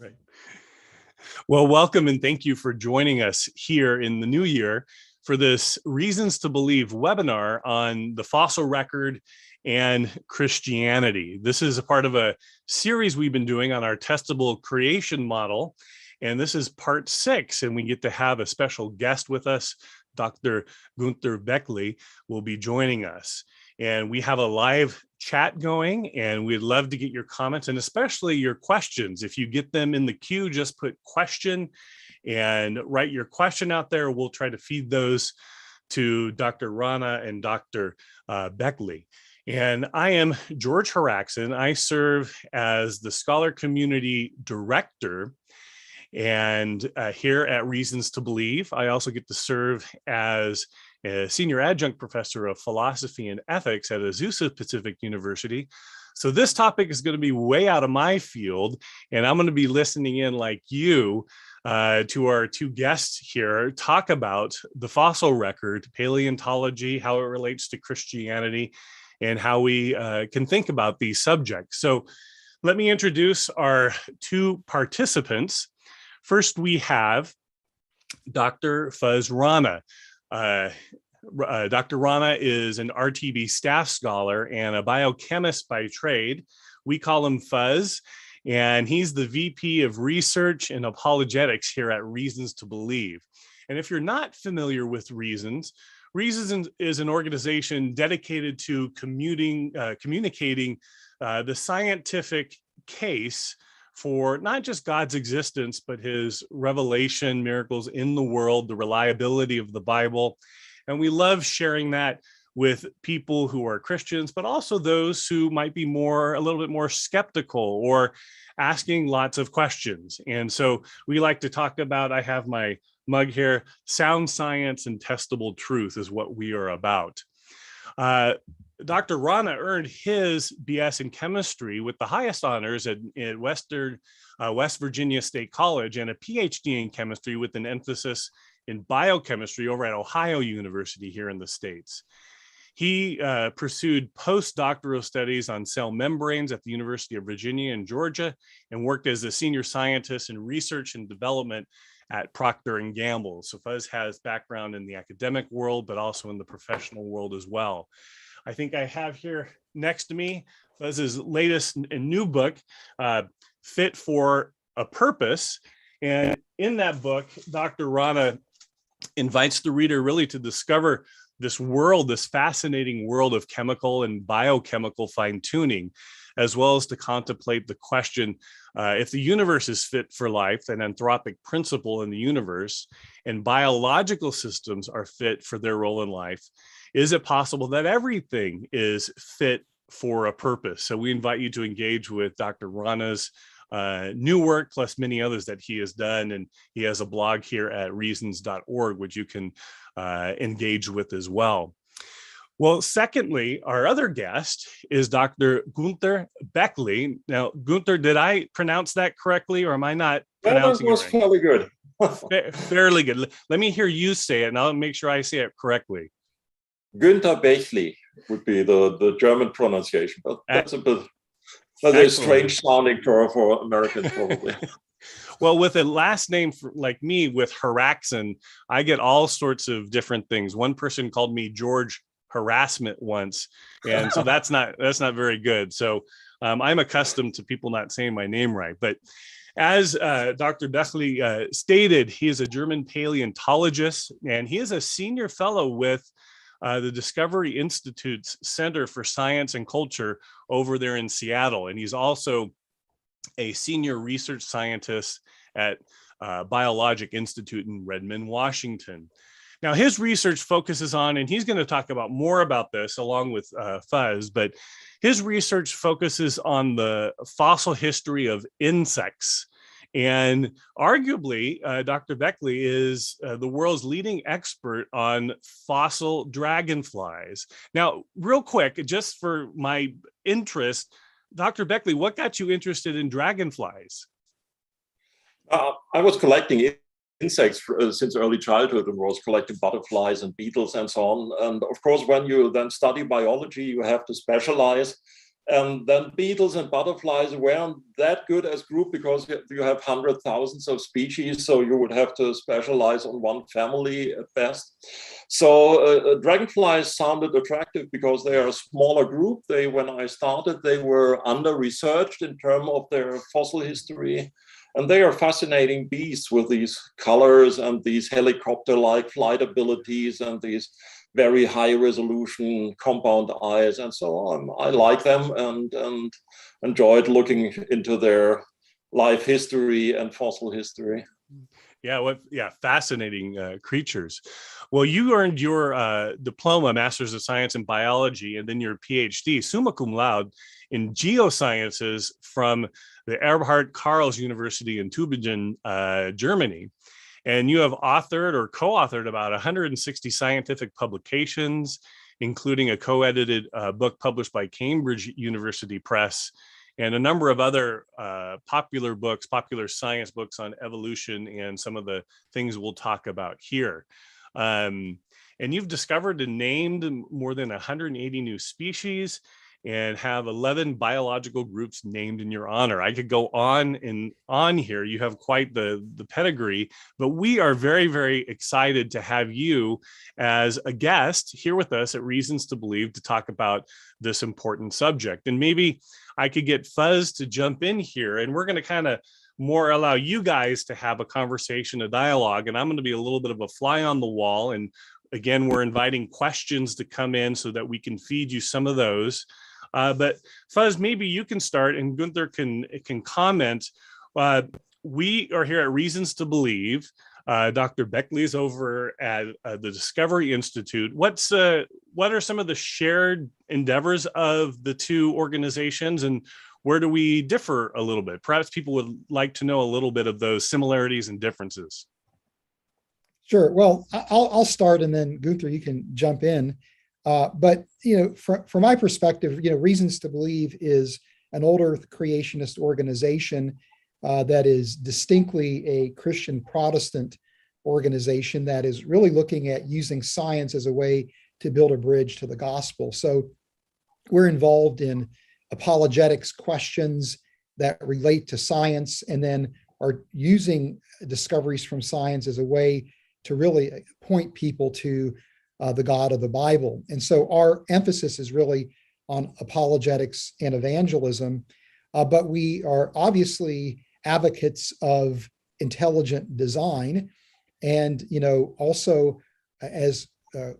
Right. Well, welcome and thank you for joining us here in the new year for this Reasons to Believe webinar on the fossil record and Christianity. This is a part of a series we've been doing on our testable creation model, and this is part 6, and we get to have a special guest with us. Dr. Günter Bechly will be joining us. And we have a live chat going, and we'd love to get your comments and especially your questions. If you get them in the queue, just put question and write your question out there. We'll try to feed those to Dr. Rana and Dr. Bechly. And I am George Haraxon. I serve as the Scholar Community Director and here at Reasons to Believe. I also get to serve as a senior adjunct professor of philosophy and ethics at Azusa Pacific University. So this topic is going to be way out of my field, and I'm going to be listening in like you to our two guests here talk about the fossil record, paleontology, how it relates to Christianity, and how we can think about these subjects. So let me introduce our two participants. First, we have Dr. Fuz Rana. Dr. Rana is an RTB staff scholar and a biochemist by trade. We call him Fuz, and he's the VP of Research and Apologetics here at Reasons to Believe. And if you're not familiar with Reasons is an organization dedicated to communicating the scientific case for not just God's existence, but his revelation, miracles in the world, the reliability of the Bible. And we love sharing that with people who are Christians, but also those who might be a little bit more skeptical or asking lots of questions. And so we like to talk about, I have my mug here, sound science and testable truth is what we are about. Dr. Rana earned his BS in chemistry with the highest honors at West Virginia State College and a PhD in chemistry with an emphasis in biochemistry over at Ohio University here in the States. He pursued postdoctoral studies on cell membranes at the University of Virginia in Georgia and worked as a senior scientist in research and development at Procter & Gamble. So Fuz has background in the academic world, but also in the professional world as well. I think I have here next to me Fuz's latest and new book, Fit for a Purpose. And in that book, Dr. Rana invites the reader really to discover this world, this fascinating world of chemical and biochemical fine-tuning, as well as to contemplate the question, if the universe is fit for life, an anthropic principle in the universe, and biological systems are fit for their role in life, is it possible that everything is fit for a purpose? So we invite you to engage with Dr. Rana's new work, plus many others that he has done. And he has a blog here at reasons.org, which you can engage with as well. Well, secondly, our other guest is Dr. Günter Bechly. Now, Günter, did I pronounce that correctly, or am I not pronouncing it right? That was fairly good. Fairly good. Let me hear you say it, and I'll make sure I say it correctly. Günter Bechly would be the German pronunciation, but that's a bit strange sounding for Americans probably. Well, with a last name like me with Haraxon, I get all sorts of different things. One person called me George Harassment once, and so that's not very good. So I'm accustomed to people not saying my name right. But as Dr. Bechly stated, he is a German paleontologist, and he is a senior fellow with the Discovery Institute's Center for Science and Culture over there in Seattle. And he's also a senior research scientist at Biologic Institute in Redmond, Washington. Now, his research focuses on, and he's going to talk about more about this along with Fuz, but his research focuses on the fossil history of insects. And arguably, Dr. Bechly is the world's leading expert on fossil dragonflies. Now, real quick, just for my interest, Dr. Bechly, what got you interested in dragonflies? I was collecting insects since early childhood and was collecting butterflies and beetles and so on. And of course, when you then study biology, you have to specialize. And then beetles and butterflies weren't that good as group because you have hundreds, thousands of species, so you would have to specialize on one family at best. So dragonflies sounded attractive because they are a smaller group. When I started, they were under-researched in terms of their fossil history. And they are fascinating beasts with these colors and these helicopter-like flight abilities and these very high resolution compound eyes and so on. I like them and enjoyed looking into their life history and fossil history. Yeah, fascinating creatures. Well, you earned your diploma, Master's of Science in Biology, and then your PhD, summa cum laude, in geosciences from the Eberhard Karls University in Tübingen, Germany. And you have authored or co-authored about 160 scientific publications, including a co-edited book published by Cambridge University Press, and a number of other popular books, popular science books on evolution and some of the things we'll talk about here. And you've discovered and named more than 180 new species and have 11 biological groups named in your honor. I could go on and on here. You have quite the pedigree, but we are very, very excited to have you as a guest here with us at Reasons to Believe to talk about this important subject. And maybe I could get Fuz to jump in here, and we're going to kind of more allow you guys to have a conversation, a dialogue, and I'm going to be a little bit of a fly on the wall. And again, we're inviting questions to come in so that we can feed you some of those. But Fuz, maybe you can start, and Günter can comment. We are here at Reasons to Believe. Dr. Bechly is over at the Discovery Institute. What are some of the shared endeavors of the two organizations, and where do we differ a little bit? Perhaps people would like to know a little bit of those similarities and differences. Sure. Well, I'll start, and then Günter, you can jump in. But from my perspective, Reasons to Believe is an old Earth creationist organization that is distinctly a Christian Protestant organization that is really looking at using science as a way to build a bridge to the gospel. So we're involved in apologetics questions that relate to science, and then are using discoveries from science as a way to really point people to the God of the Bible. And so our emphasis is really on apologetics and evangelism, but we are obviously advocates of intelligent design. And, also as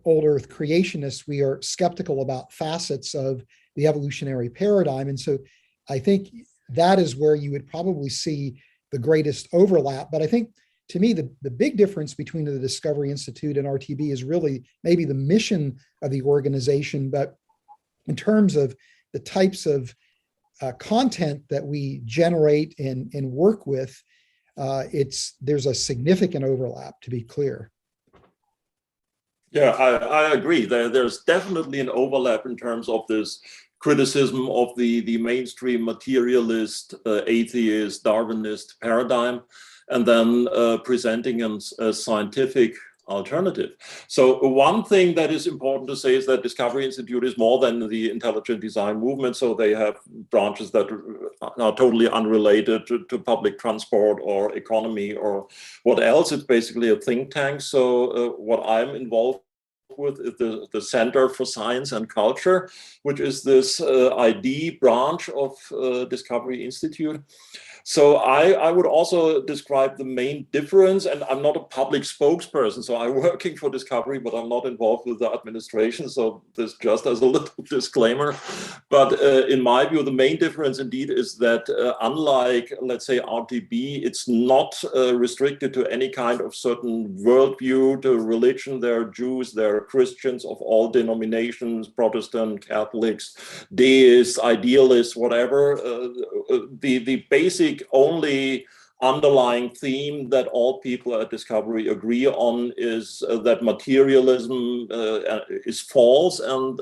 old Earth creationists, we are skeptical about facets of the evolutionary paradigm. And so I think that is where you would probably see the greatest overlap. But I think, to me, the big difference between the Discovery Institute and RTB is really maybe the mission of the organization. But in terms of the types of content that we generate and work with, there's a significant overlap, to be clear. Yeah, I agree. There's definitely an overlap in terms of this criticism of the mainstream materialist, atheist, Darwinist paradigm, and then presenting a scientific alternative. So one thing that is important to say is that Discovery Institute is more than the intelligent design movement. So they have branches that are totally unrelated to public transport or economy or what else. It's basically a think tank. So what I'm involved with is the Center for Science and Culture, which is this ID branch of Discovery Institute. So I would also describe the main difference, and I'm not a public spokesperson, so I'm working for Discovery, but I'm not involved with the administration. So this just as a little disclaimer. But in my view, the main difference indeed is that unlike, let's say, RTB, it's not restricted to any kind of certain worldview, to religion. There are Jews, there are Christians of all denominations, Protestant, Catholics, deists, idealists, whatever. The basic only underlying theme that all people at Discovery agree on is that materialism is false, and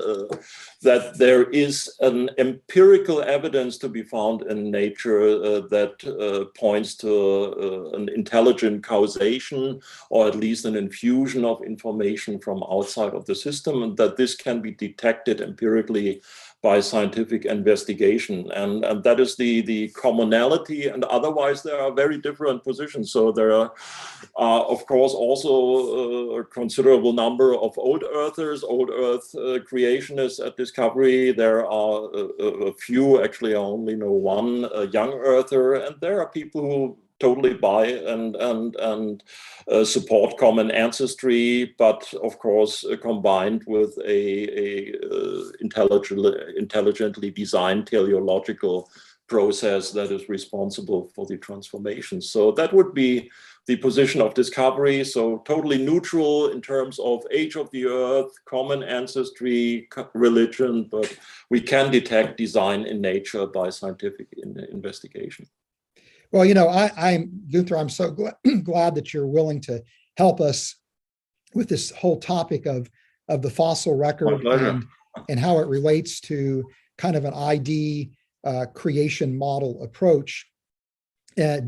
that there is an empirical evidence to be found in nature that points to an intelligent causation, or at least an infusion of information from outside of the system, and that this can be detected empirically by scientific investigation. And that is the commonality. And otherwise, there are very different positions. So there are, of course, also a considerable number of old earthers, old earth creationists at Discovery. There are a few, actually I only know one, young earther, and there are people who totally buy and support common ancestry, but of course combined with a intelligently designed teleological process that is responsible for the transformation. So that would be the position of Discovery. So totally neutral in terms of age of the Earth, common ancestry, religion, but we can detect design in nature by scientific investigation. Well, Günter, I'm so glad that you're willing to help us with this whole topic of the fossil record and how it relates to kind of an ID creation model approach.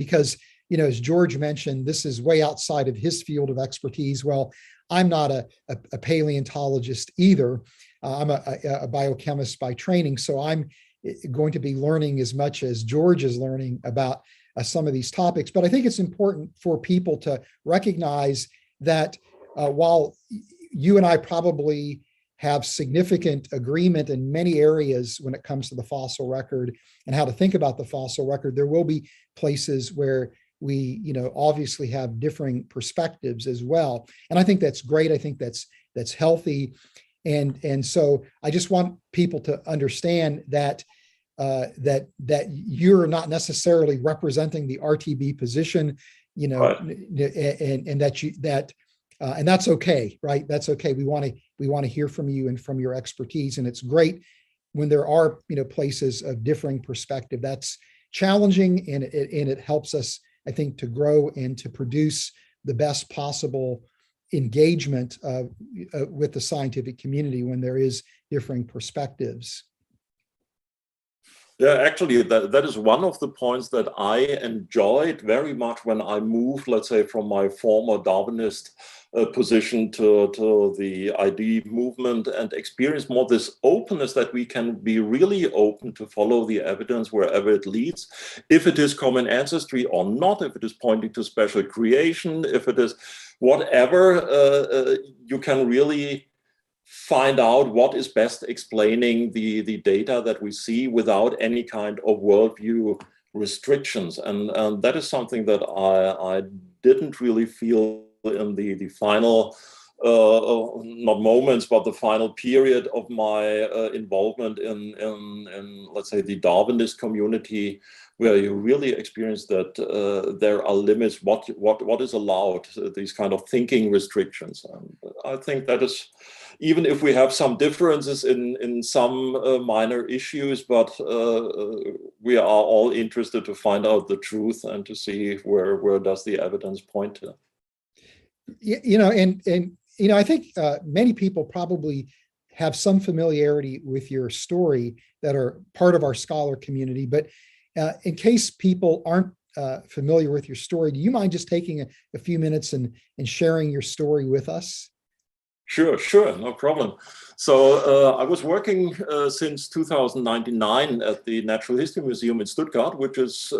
Because, as George mentioned, this is way outside of his field of expertise. Well, I'm not a paleontologist either. I'm a biochemist by training, so I'm going to be learning as much as George is learning about some of these topics. But I think it's important for people to recognize that while you and I probably have significant agreement in many areas when it comes to the fossil record and how to think about the fossil record, there will be places where we, obviously have differing perspectives as well. And I think that's great. I think that's healthy. And so I just want people to understand that that you're not necessarily representing the RTB position, right. and that's okay, right? That's okay. We want to hear from you and from your expertise, and it's great when there are places of differing perspective. That's challenging, and it helps us, I think, to grow and to produce the best possible engagement with the scientific community when there is differing perspectives. Yeah, actually, that is one of the points that I enjoyed very much when I moved, let's say, from my former Darwinist position to the ID movement, and experience more this openness that we can be really open to follow the evidence wherever it leads, if it is common ancestry or not, if it is pointing to special creation, if it is whatever, you can really find out what is best explaining the data that we see without any kind of worldview restrictions. And that is something that I didn't really feel in the final, not moments, but the final period of my involvement in, let's say, the Darwinist community, where you really experience that there are limits, what is allowed, these kind of thinking restrictions. And I think that is, even if we have some differences in some minor issues, but we are all interested to find out the truth and to see where does the evidence point to. I think many people probably have some familiarity with your story that are part of our scholar community, but in case people aren't familiar with your story, do you mind just taking a few minutes and sharing your story with us? Sure, no problem. So I was working since 2099 at the Natural History Museum in Stuttgart, which is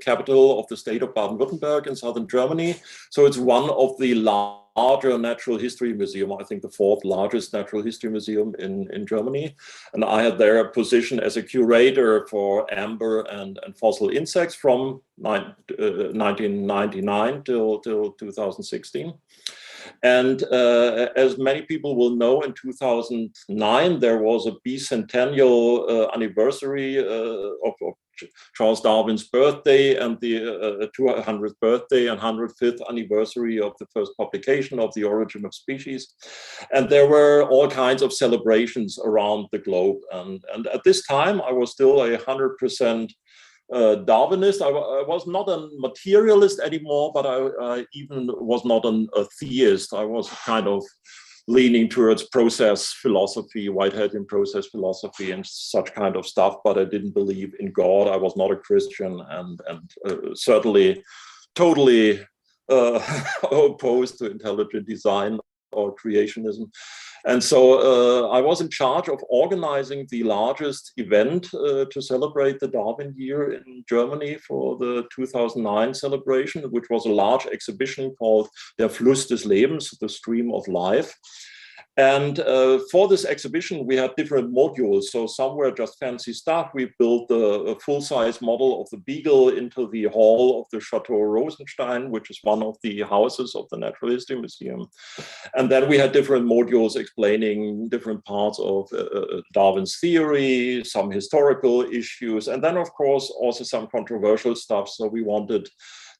capital of the state of Baden-Württemberg in southern Germany. So it's one of the larger natural history museum, I think the fourth largest natural history museum in Germany. And I had there a position as a curator for amber and fossil insects from 1999 till 2016. And as many people will know, in 2009, there was a bicentennial anniversary of Charles Darwin's birthday, and the 200th birthday and 105th anniversary of the first publication of The Origin of Species. And there were all kinds of celebrations around the globe. And at this time, I was still 100% Darwinist. I was not a materialist anymore, but I even was not a theist. I was kind of leaning towards process philosophy, Whiteheadian process philosophy and such kind of stuff, but I didn't believe in God. I was not a Christian, and certainly totally opposed to intelligent design or creationism. And so I was in charge of organizing the largest event to celebrate the Darwin year in Germany for the 2009 celebration, which was a large exhibition called Der Fluss des Lebens, the stream of life. And for this exhibition, we had different modules. So some were just fancy stuff. We built a full-size model of the beagle into the hall of the Chateau Rosenstein, which is one of the houses of the Natural History Museum. And then we had different modules explaining different parts of Darwin's theory, some historical issues, and then, of course, also some controversial stuff. So we wanted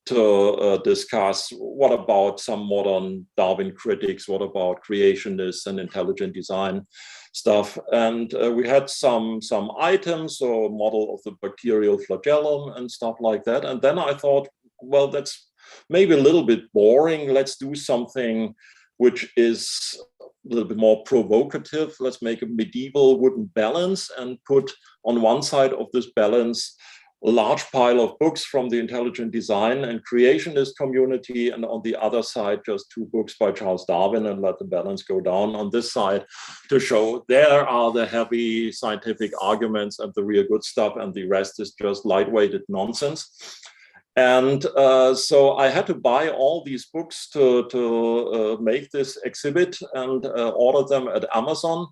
to discuss what about some modern Darwin critics, what about creationists and intelligent design stuff. And we had some items, so a model of the bacterial flagellum and stuff like that. And then I thought, well, that's maybe a little bit boring. Let's do something which is a little bit more provocative. Let's make a medieval wooden balance and put on one side of this balance a large pile of books from the intelligent design and creationist community, and on the other side, just two books by Charles Darwin, and let the balance go down on this side to show there are the heavy scientific arguments and the real good stuff, and the rest is just lightweighted nonsense. And so I had to buy all these books to make this exhibit and order them at Amazon,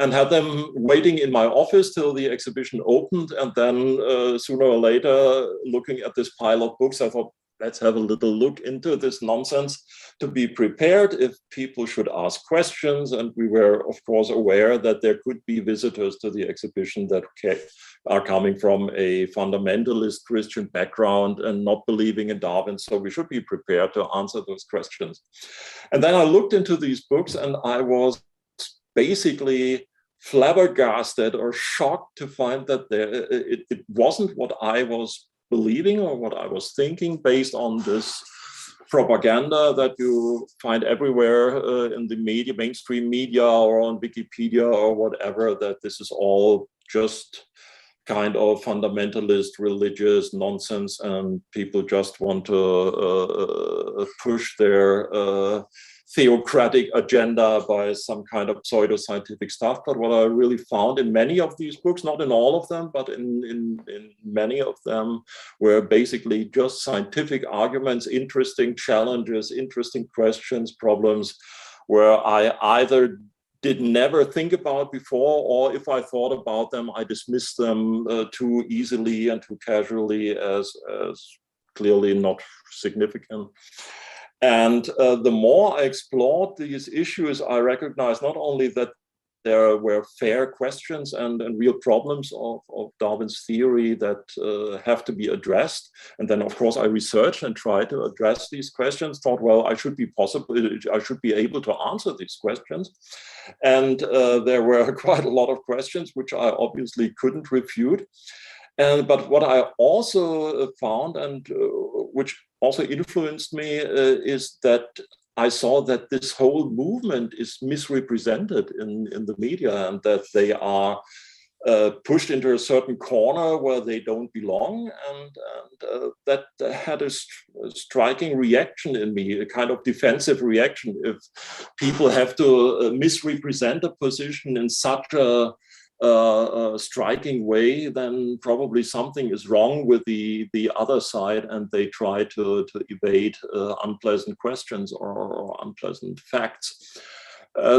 and had them waiting in my office till the exhibition opened. And then sooner or later, looking at this pile of books, I thought, let's have a little look into this nonsense to be prepared if people should ask questions. And we were, of course, aware that there could be visitors to the exhibition that are coming from a fundamentalist Christian background and not believing in Darwin. So we should be prepared to answer those questions. And then I looked into these books, and I was basically flabbergasted or shocked to find that it wasn't what I was believing or what I was thinking, based on this propaganda that you find everywhere in the media, mainstream media, or on Wikipedia or whatever, that this is all just kind of fundamentalist religious nonsense, and people just want to push their theocratic agenda by some kind of pseudoscientific stuff. But what I really found in many of these books, not in all of them, but in many of them, were basically just scientific arguments, interesting challenges, interesting questions, problems, where I either did never think about before, or if I thought about them, I dismissed them too easily and too casually as clearly not significant. And the more I explored these issues, I recognized not only that there were fair questions and real problems of Darwin's theory that have to be addressed. And then, of course, I researched and tried to address these questions, thought, well, I should be able to answer these questions. And there were quite a lot of questions, which I obviously couldn't refute. But what I also found, and which also influenced me, is that I saw that this whole movement is misrepresented in the media, and that they are pushed into a certain corner where they don't belong. And that had a striking reaction in me, a kind of defensive reaction. If people have to misrepresent a position in such a striking way, then probably something is wrong with the other side, and they try to evade unpleasant questions or unpleasant facts.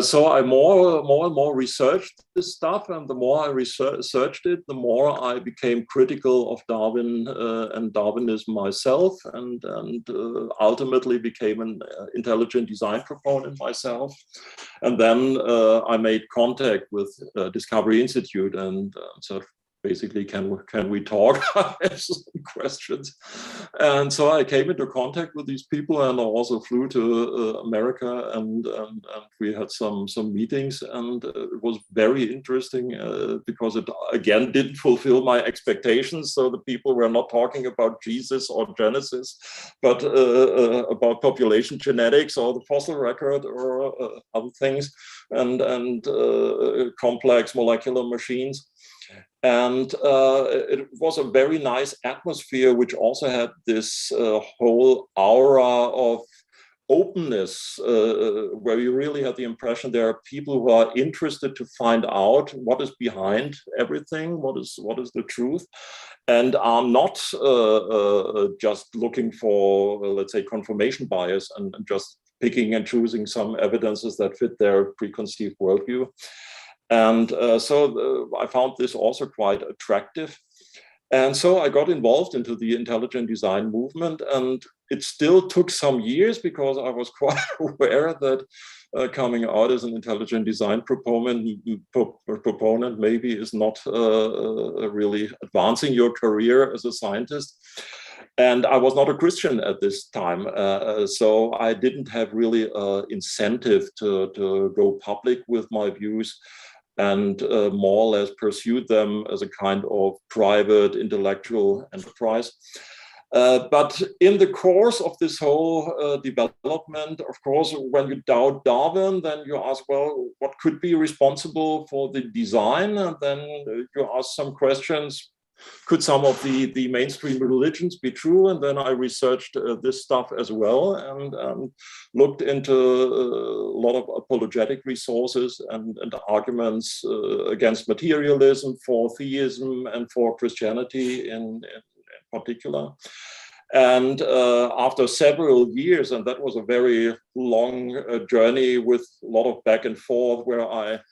So I more and more researched this stuff, and the more I researched it, the more I became critical of Darwin and Darwinism myself, and ultimately became an intelligent design proponent myself. And then I made contact with Discovery Institute and said, basically, can we talk? I have some questions. And so I came into contact with these people, and I also flew to America, and we had some meetings, and it was very interesting because it again didn't fulfill my expectations. So the people were not talking about Jesus or Genesis, but about population genetics or the fossil record or other things, and complex molecular machines. And it was a very nice atmosphere, which also had this whole aura of openness, where you really had the impression there are people who are interested to find out what is behind everything, what is the truth, and are not just looking for, let's say, confirmation bias and just picking and choosing some evidences that fit their preconceived worldview. And so I found this also quite attractive. And so I got involved into the intelligent design movement, and it still took some years because I was quite aware that coming out as an intelligent design proponent maybe is not really advancing your career as a scientist. And I was not a Christian at this time, so I didn't have really incentive to go public with my views, and more or less pursued them as a kind of private intellectual enterprise. But in the course of this whole development, of course, when you doubt Darwin, then you ask, well, what could be responsible for the design? And then you ask some questions. Could some of the mainstream religions be true? And then I researched this stuff as well, and looked into a lot of apologetic resources and arguments against materialism, for theism, and for Christianity in particular. And after several years, and that was a very long journey with a lot of back and forth, where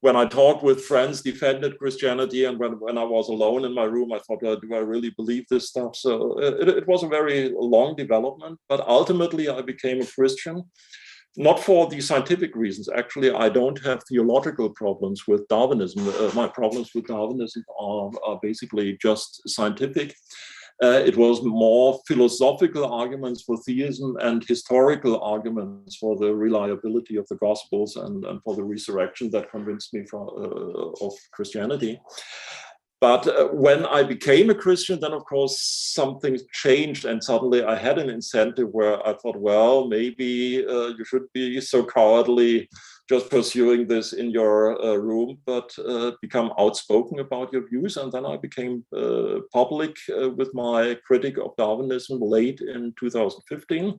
when I talked with friends, defended Christianity, and when I was alone in my room, I thought, do I really believe this stuff? So it was a very long development, but ultimately I became a Christian, not for the scientific reasons. Actually, I don't have theological problems with Darwinism. My problems with Darwinism are basically just scientific. It was more philosophical arguments for theism and historical arguments for the reliability of the Gospels and for the resurrection that convinced me of Christianity. But when I became a Christian, then of course something changed, and suddenly I had an incentive where I thought, well, maybe you should be so cowardly just pursuing this in your room, but become outspoken about your views. And then I became public with my critique of Darwinism late in 2015.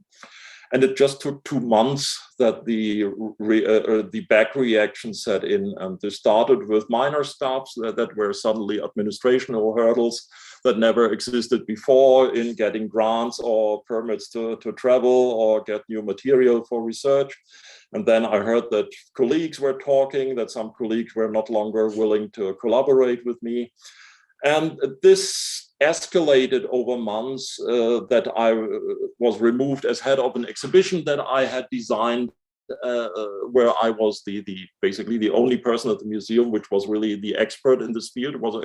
And it just took 2 months that the back reaction set in. And this started with minor stops that were suddenly administrational hurdles that never existed before in getting grants or permits to travel or get new material for research. And then I heard that colleagues were talking, that some colleagues were not longer willing to collaborate with me. And this escalated over months, that I was removed as head of an exhibition that I had designed, where I was basically the only person at the museum which was really the expert in this field. It was an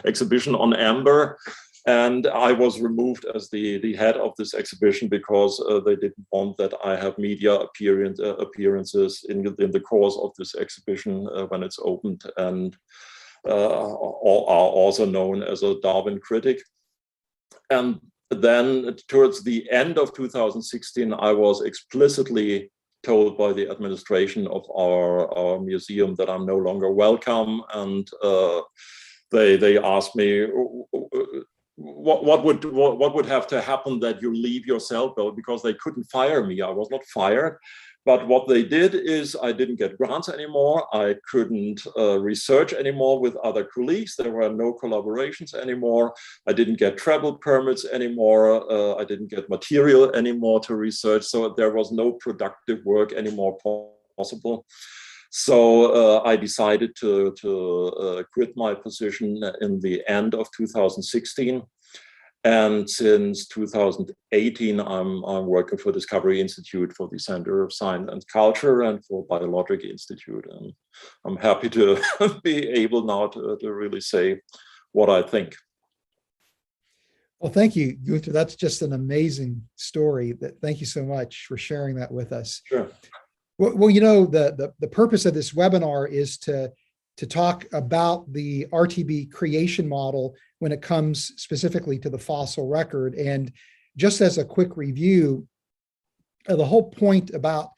exhibition on amber. And I was removed as the head of this exhibition because they didn't want that I have media appearances in the course of this exhibition when it's opened, and are also known as a Darwin critic. And then towards the end of 2016, I was explicitly told by the administration of our museum that I'm no longer welcome. And they asked me, what would have to happen that you leave yourself? Well, because they couldn't fire me. I was not fired. But what they did is I didn't get grants anymore. I couldn't research anymore with other colleagues. There were no collaborations anymore. I didn't get travel permits anymore. I didn't get material anymore to research. So there was no productive work anymore possible. So I decided to quit my position in the end of 2016. And since 2018, I'm working for Discovery Institute, for the Center of Science and Culture, and for Biogeographical Institute. And I'm happy to be able now to really say what I think. Well, thank you, Günter. That's just an amazing story. Thank you so much for sharing that with us. Sure. Well, you know, the purpose of this webinar is to talk about the RTB creation model when it comes specifically to the fossil record. And just as a quick review, the whole point about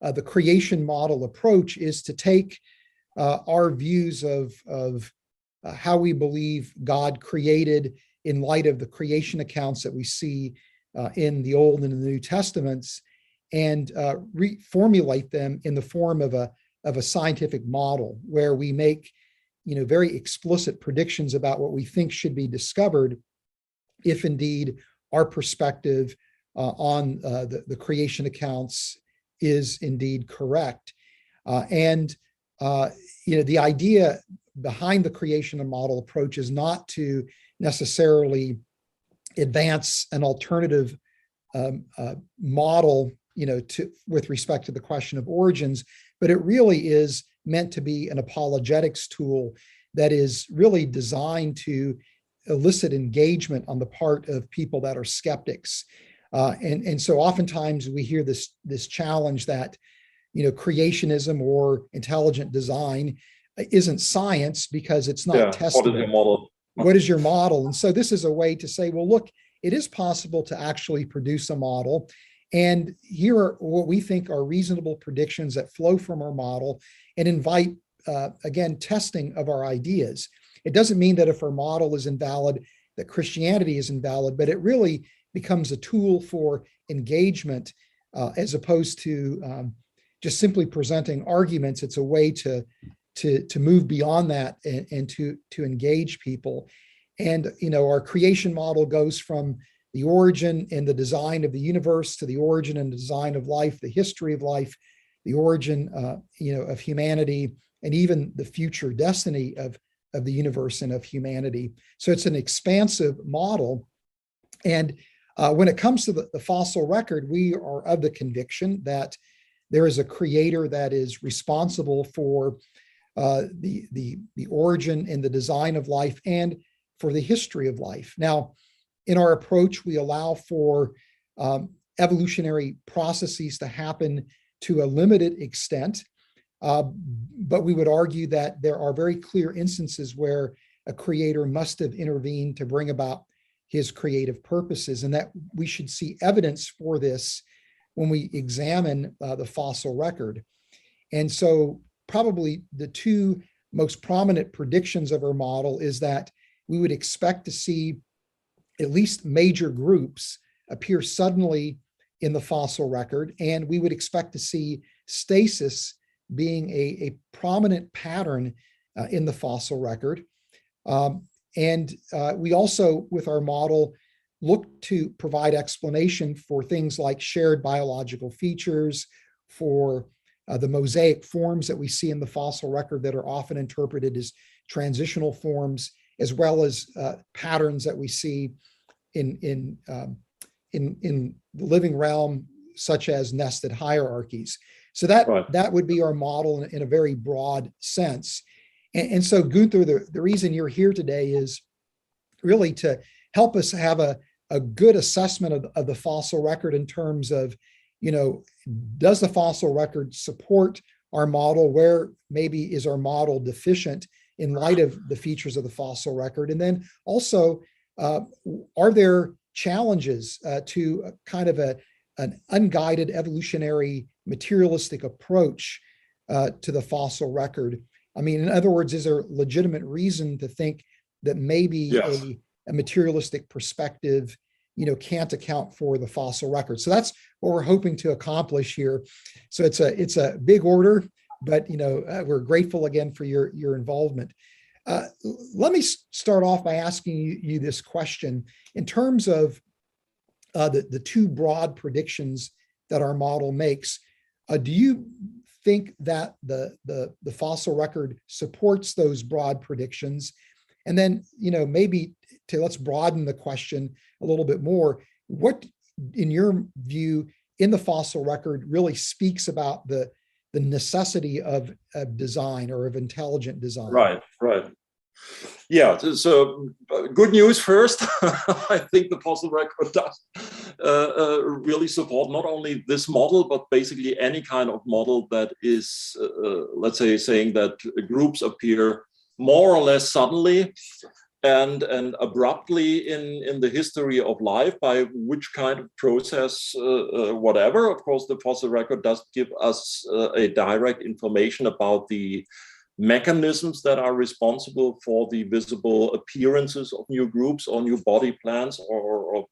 the creation model approach is to take our views of how we believe God created in light of the creation accounts that we see in the Old and the New Testaments, and reformulate them in the form of a scientific model where we make, very explicit predictions about what we think should be discovered if indeed our perspective on the creation accounts is indeed correct. The idea behind the creation and model approach is not to necessarily advance an alternative model, with respect to the question of origins, but it really is meant to be an apologetics tool that is really designed to elicit engagement on the part of people that are skeptics. And so oftentimes we hear this challenge that, creationism or intelligent design isn't science because it's not testable. What is your model? What is your model? And so this is a way to say, well, look, it is possible to actually produce a model. And here are what we think are reasonable predictions that flow from our model and invite, again, testing of our ideas. It doesn't mean that if our model is invalid, that Christianity is invalid, but it really becomes a tool for engagement as opposed to just simply presenting arguments. It's a way to move beyond that and to engage people. And, our creation model goes from the origin and the design of the universe to the origin and design of life, the history of life, the origin, of humanity, and even the future destiny of the universe and of humanity. So it's an expansive model. And when it comes to the fossil record, we are of the conviction that there is a creator that is responsible for the origin and the design of life and for the history of life. Now, in our approach, we allow for evolutionary processes to happen to a limited extent, but we would argue that there are very clear instances where a creator must have intervened to bring about his creative purposes, and that we should see evidence for this when we examine the fossil record. And so probably the two most prominent predictions of our model is that we would expect to see at least major groups appear suddenly in the fossil record, and we would expect to see stasis being a prominent pattern in the fossil record. We also, with our model, look to provide explanation for things like shared biological features, for the mosaic forms that we see in the fossil record that are often interpreted as transitional forms, as well as patterns that we see in the living realm, such as nested hierarchies. So that would be our model in a very broad sense. And so, Günter, the reason you're here today is really to help us have a good assessment of the fossil record in terms of, does the fossil record support our model? Where maybe is our model deficient in light of the features of the fossil record? And then also, are there challenges to kind of an unguided evolutionary materialistic approach to the fossil record? I mean, in other words, is there legitimate reason to think that maybe a materialistic perspective, can't account for the fossil record? So that's what we're hoping to accomplish here. So it's a big order, but we're grateful again for your involvement. Let me start off by asking you this question. In terms of the two broad predictions that our model makes, do you think that the fossil record supports those broad predictions? And then, maybe let's broaden the question a little bit more. What, in your view, in the fossil record really speaks about the necessity of design or of intelligent design? Right. Yeah, so good news first. I think the fossil record does really support not only this model, but basically any kind of model that is, let's say, saying that groups appear more or less suddenly and abruptly in the history of life, by which kind of process, whatever. Of course, the fossil record does give us a direct information about the mechanisms that are responsible for the visible appearances of new groups or new body plans or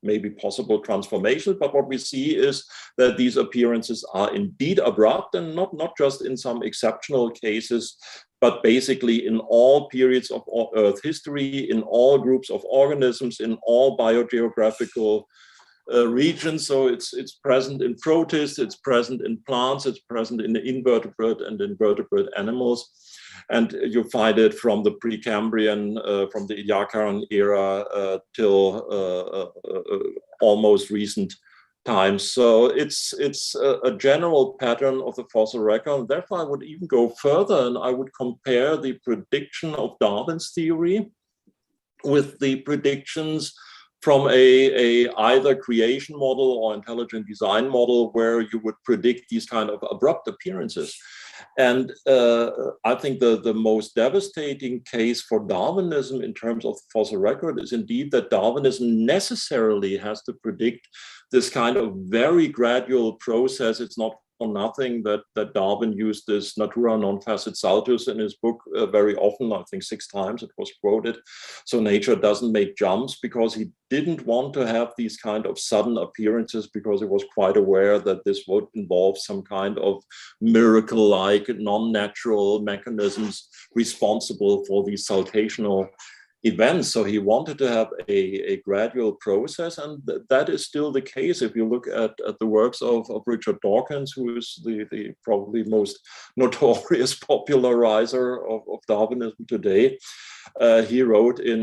maybe possible transformations. But what we see is that these appearances are indeed abrupt, and not just in some exceptional cases, but basically in all periods of Earth history, in all groups of organisms, in all biogeographical regions. So it's present in protists, it's present in plants, it's present in the invertebrate and invertebrate animals. And you find it from the Precambrian, from the Ediacaran era till almost recent times. So it's a general pattern of the fossil record. Therefore, I would even go further and I would compare the prediction of Darwin's theory with the predictions from a either creation model or intelligent design model, where you would predict these kind of abrupt appearances. And I think the most devastating case for Darwinism in terms of the fossil record is indeed that Darwinism necessarily has to predict this kind of very gradual process. It's not for nothing that Darwin used this natura non facit saltus in his book very often. I think 6 times it was quoted. So nature doesn't make jumps, because he didn't want to have these kind of sudden appearances, because he was quite aware that this would involve some kind of miracle-like non-natural mechanisms responsible for these saltational events. So he wanted to have a gradual process, and that is still the case. If you look at the works of Richard Dawkins, who is the probably most notorious popularizer of Darwinism today, he wrote in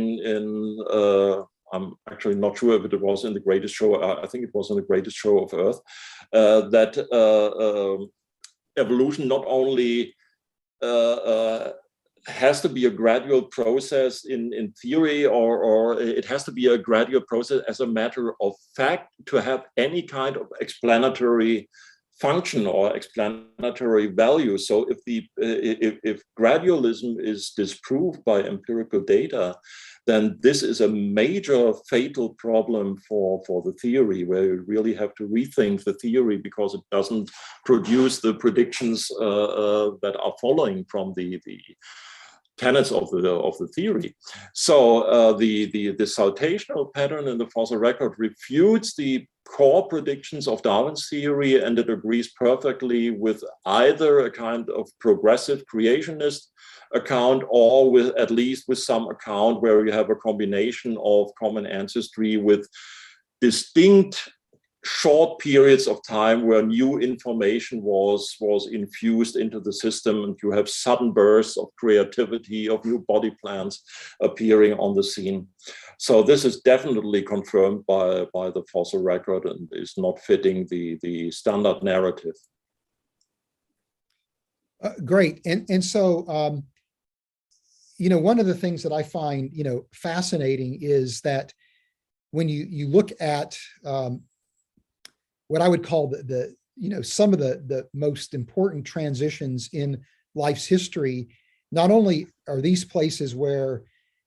I'm actually not sure if it was in The Greatest Show, I think it was in The Greatest Show of Earth, that evolution not only has to be a gradual process in theory, or it has to be a gradual process as a matter of fact to have any kind of explanatory function or explanatory value. So if gradualism is disproved by empirical data, then this is a major fatal problem for the theory, where you really have to rethink the theory, because it doesn't produce the predictions that are following from the tenets of the theory. So the saltational pattern in the fossil record refutes the core predictions of Darwin's theory, and it agrees perfectly with either a kind of progressive creationist account, or with at least with some account where you have a combination of common ancestry with distinct short periods of time where new information was infused into the system, and you have sudden bursts of creativity, of new body plans appearing on the scene. So this is definitely confirmed by the fossil record, and is not fitting the standard narrative. Great. And so, one of the things that I find, fascinating is that when you look at what I would call some of the most important transitions in life's history, not only are these places where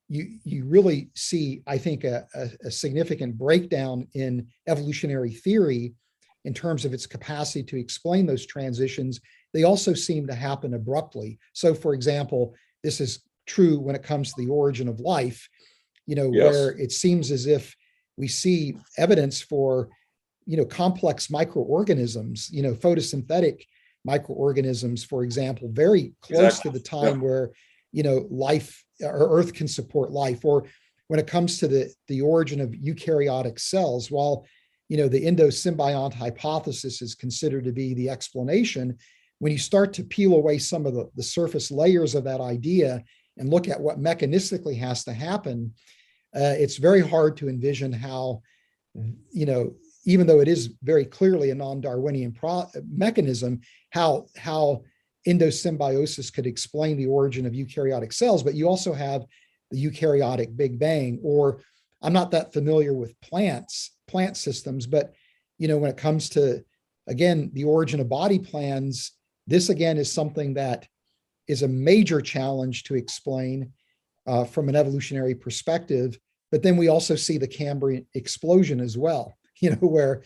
you really see, I think, a significant breakdown in evolutionary theory in terms of its capacity to explain those transitions, they also seem to happen abruptly. So, for example, this is true when it comes to the origin of life, yes, where it seems as if we see evidence for complex microorganisms, photosynthetic microorganisms, for example, very close to the time where, life or Earth can support life. Or when it comes to the origin of eukaryotic cells, while, the endosymbiont hypothesis is considered to be the explanation, when you start to peel away some of the surface layers of that idea and look at what mechanistically has to happen, it's very hard to envision how, even though it is very clearly a non-Darwinian mechanism, how endosymbiosis could explain the origin of eukaryotic cells. But you also have the eukaryotic Big Bang, or I'm not that familiar with plant systems, but when it comes to, again, the origin of body plans, this again is something that is a major challenge to explain from an evolutionary perspective. But then we also see the Cambrian explosion as well. Where,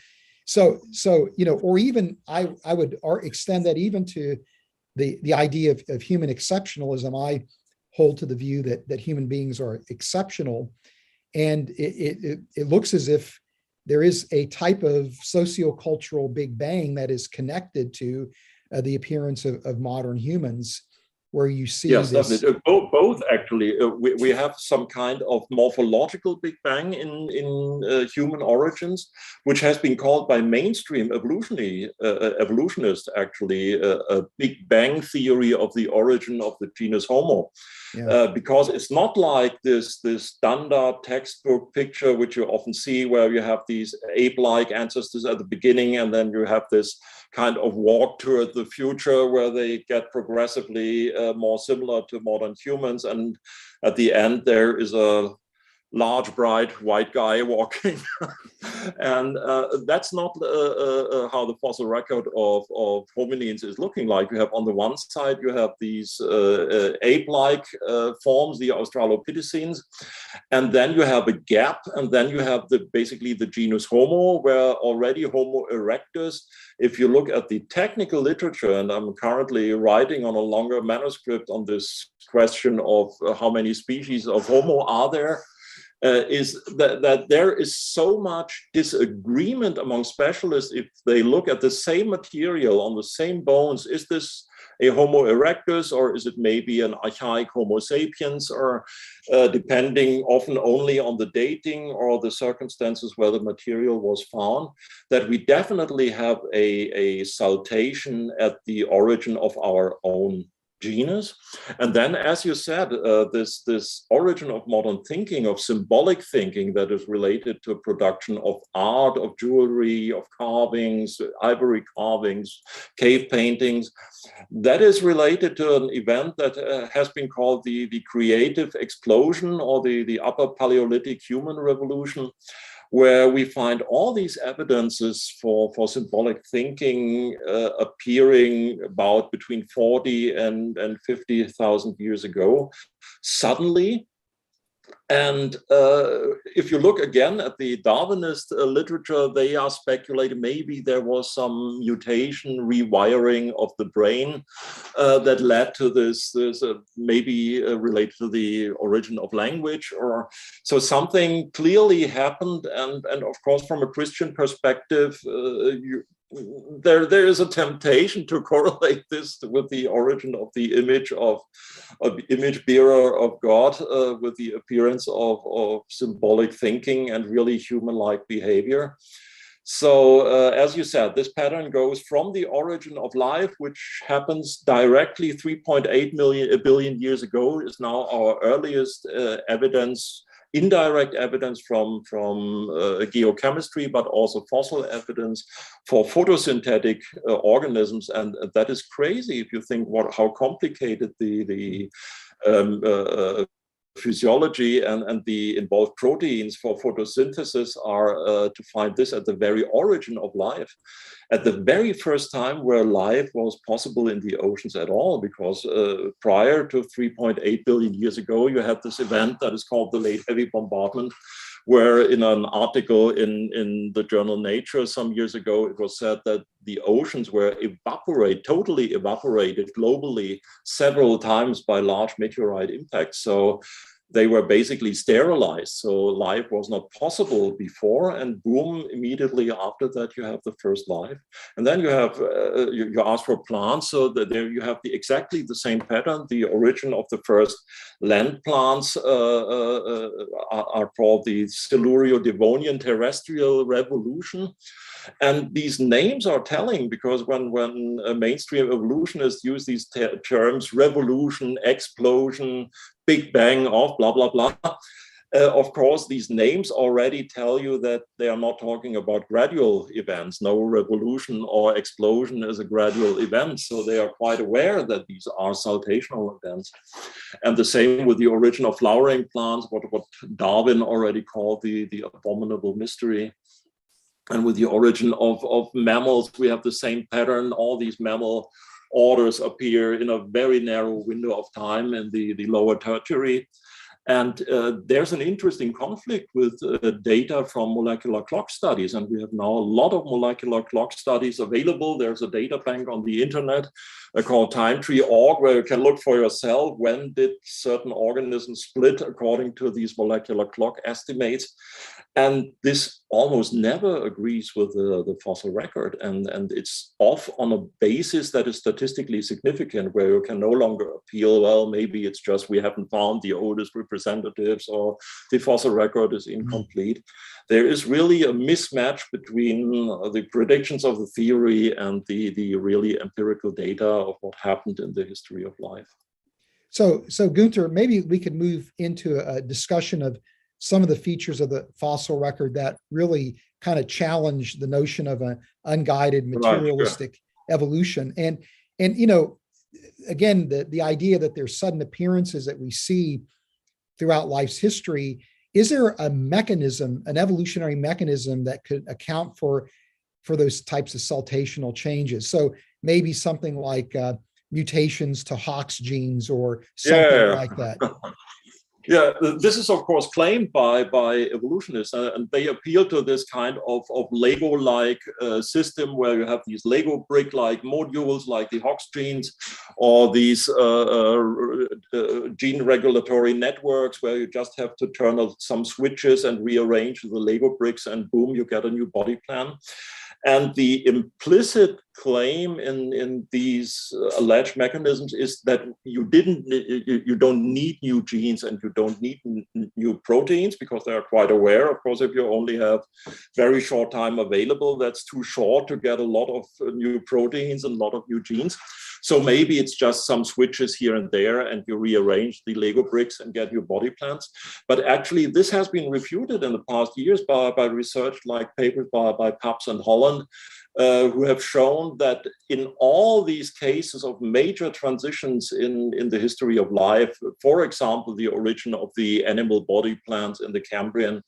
or even I would extend that even to the idea of human exceptionalism. I hold to the view that human beings are exceptional, and it looks as if there is a type of sociocultural Big Bang that is connected to the appearance of modern humans, where you see yes, this. definitely. Both actually. We have some kind of morphological Big Bang in human origins, which has been called by mainstream evolutionists actually a Big Bang theory of the origin of the genus Homo. Yeah. Because it's not like this standard textbook picture, which you often see, where you have these ape-like ancestors at the beginning, and then you have this kind of walk toward the future where they get progressively more similar to modern humans. And at the end, there is a large, bright white guy walking. And that's not how the fossil record of hominins is looking like. You have on the one side, you have these ape-like forms, the Australopithecines, and then you have a gap, and then you have basically the genus Homo, where already Homo erectus, if you look at the technical literature, and I'm currently writing on a longer manuscript on this question of how many species of Homo are there, is that there is so much disagreement among specialists if they look at the same material on the same bones. Is this a Homo erectus, or is it maybe an archaic Homo sapiens, or depending often only on the dating or the circumstances where the material was found, that we definitely have a saltation at the origin of our own genus. And then, as you said, this origin of modern thinking, of symbolic thinking that is related to production of art, of jewelry, of carvings, ivory carvings, cave paintings, that is related to an event that has been called the creative explosion, or the Upper Paleolithic human revolution, where we find all these evidences for symbolic thinking appearing about between 40 and 50,000 years ago, suddenly. And if you look again at the Darwinist literature, they are speculating maybe there was some mutation, rewiring of the brain that led to this maybe related to the origin of language, or so something clearly happened. And of course, from a Christian perspective, there is a temptation to correlate this with the origin of the image of image bearer of God, with the appearance of symbolic thinking and really human-like behavior. So as you said, this pattern goes from the origin of life, which happens directly 3.8 billion years ago, is now our earliest evidence, indirect evidence from geochemistry, but also fossil evidence for photosynthetic organisms. And that is crazy if you think how complicated the physiology and the involved proteins for photosynthesis are, to find this at the very origin of life, at the very first time where life was possible in the oceans at all, because prior to 3.8 billion years ago, you had this event that is called the Late Heavy Bombardment, where in an article in the journal Nature some years ago, it was said that the oceans were totally evaporated globally several times by large meteorite impacts. So they were basically sterilized. So life was not possible before, and boom, immediately after that, you have the first life. And then you have, you ask for plants, so that there you have exactly the same pattern. The origin of the first land plants are called the Siluro-Devonian terrestrial revolution. And these names are telling, because when mainstream evolutionists use these terms, revolution, explosion, Big Bang of blah, blah, blah, of course, these names already tell you that they are not talking about gradual events. No revolution or explosion is a gradual event. So they are quite aware that these are saltational events. And the same with the origin of flowering plants, what Darwin already called the abominable mystery. And with the origin of mammals, we have the same pattern. All these mammal orders appear in a very narrow window of time in the lower tertiary. And there's an interesting conflict with data from molecular clock studies. And we have now a lot of molecular clock studies available. There's a data bank on the internet called timetree.org, where you can look for yourself when did certain organisms split according to these molecular clock estimates. And this almost never agrees with the fossil record. And it's off on a basis that is statistically significant, where you can no longer appeal, well, maybe it's just we haven't found the oldest representatives, or the fossil record is incomplete. There is really a mismatch between the predictions of the theory and the really empirical data of what happened in the history of life. So Günter, maybe we could move into a discussion of some of the features of the fossil record that really kind of challenge the notion of an unguided materialistic evolution. And again, the idea that there's sudden appearances that we see throughout life's history. Is there a mechanism, an evolutionary mechanism that could account for those types of saltational changes? So maybe something like mutations to Hox genes or something like that. Yeah, this is of course claimed by evolutionists, and they appeal to this kind of Lego-like system where you have these Lego brick-like modules like the Hox genes, or these gene regulatory networks where you just have to turn on some switches and rearrange the Lego bricks, and boom, you get a new body plan. And the implicit claim in these alleged mechanisms is that you don't need new genes and you don't need new proteins, because they are quite aware. Of course, if you only have very short time available, that's too short to get a lot of new proteins and a lot of new genes. So maybe it's just some switches here and there, and you rearrange the Lego bricks and get your body plans. But actually, this has been refuted in the past years by research, like papers by Paps and Holland, who have shown that in all these cases of major transitions in the history of life, for example, the origin of the animal body plans in the Cambrian,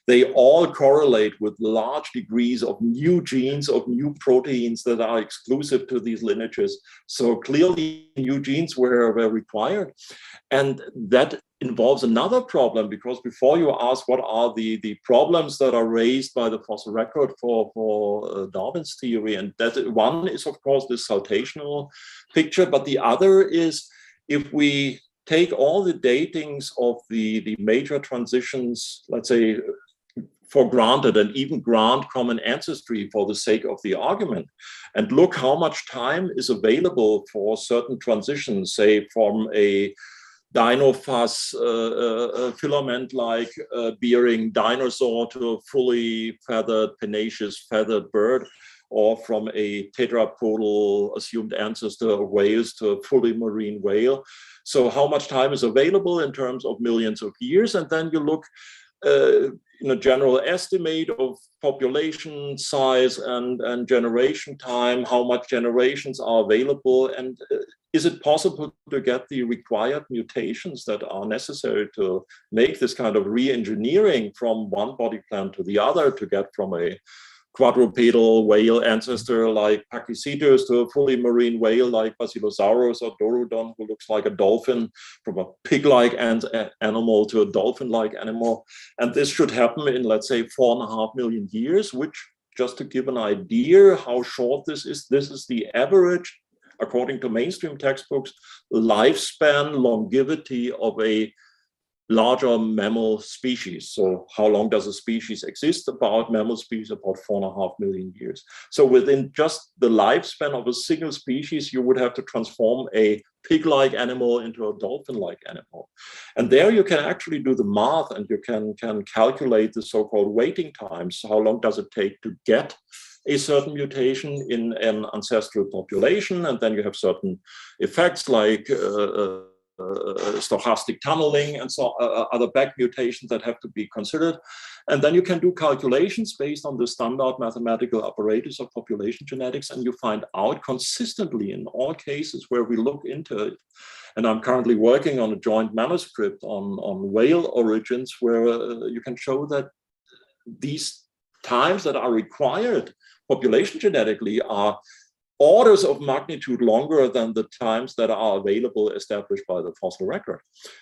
they all correlate with large degrees of new genes, of new proteins that are exclusive to these lineages. So clearly new genes were required. And that involves another problem, because before you ask what are the problems that are raised by the fossil record for Darwin's theory, and that one is of course this saltational picture, but the other is, if we take all the datings of the major transitions, let's say, for granted, and even grant common ancestry for the sake of the argument, and look how much time is available for certain transitions, say from a Dinophas filament-like bearing dinosaur to a fully feathered, pennaceous feathered bird, or from a tetrapodal assumed ancestor of whales to a fully marine whale. So how much time is available in terms of millions of years? And then you look in a general estimate of population size and generation time, how much generations are available, and is it possible to get the required mutations that are necessary to make this kind of re-engineering from one body plan to the other, to get from a quadrupedal whale ancestor like Pachycetus to a fully marine whale like Basilosaurus or Dorudon, who looks like a dolphin, from a pig-like animal to a dolphin-like animal. And this should happen in, let's say, 4.5 million years, which, just to give an idea how short this is the average, according to mainstream textbooks, lifespan longevity of a larger mammal species. So how long does a species exist? About mammal species, about 4.5 million years. So within just the lifespan of a single species, you would have to transform a pig-like animal into a dolphin-like animal. And there you can actually do the math, and you can calculate the so-called waiting times. So how long does it take to get a certain mutation in an ancestral population? And then you have certain effects like stochastic tunneling and so other back mutations that have to be considered. And then you can do calculations based on the standard mathematical apparatus of population genetics, and you find out consistently in all cases where we look into it. And I'm currently working on a joint manuscript on whale origins, where you can show that these times that are required population genetically are orders of magnitude longer than the times that are available established by the fossil record.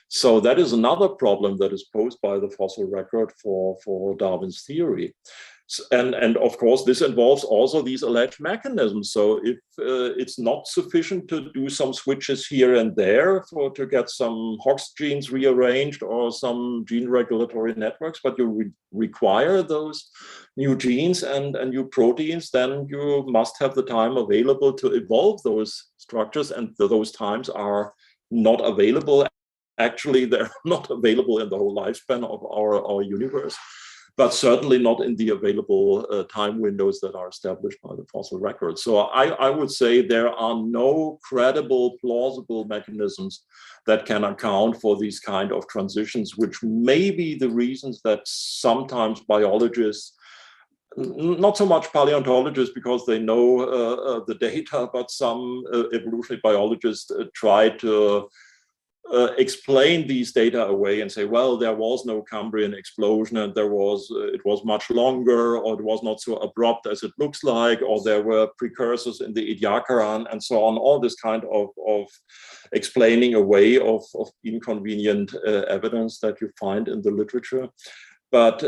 So that is another problem that is posed by the fossil record for Darwin's theory. And of course, this involves also these alleged mechanisms. So if it's not sufficient to do some switches here and there to get some Hox genes rearranged or some gene regulatory networks, but you require those new genes and new proteins, then you must have the time available to evolve those structures, and those times are not available. Actually, they're not available in the whole lifespan of our universe, but certainly not in the available time windows that are established by the fossil record. So I would say there are no credible, plausible mechanisms that can account for these kind of transitions, which may be the reasons that sometimes biologists, not so much paleontologists because they know the data, but some evolutionary biologists try to explain these data away and say, well, there was no Cambrian explosion, and it was much longer, or it was not so abrupt as it looks like, or there were precursors in the Ediacaran, and so on. All this kind of explaining away of inconvenient evidence that you find in the literature. But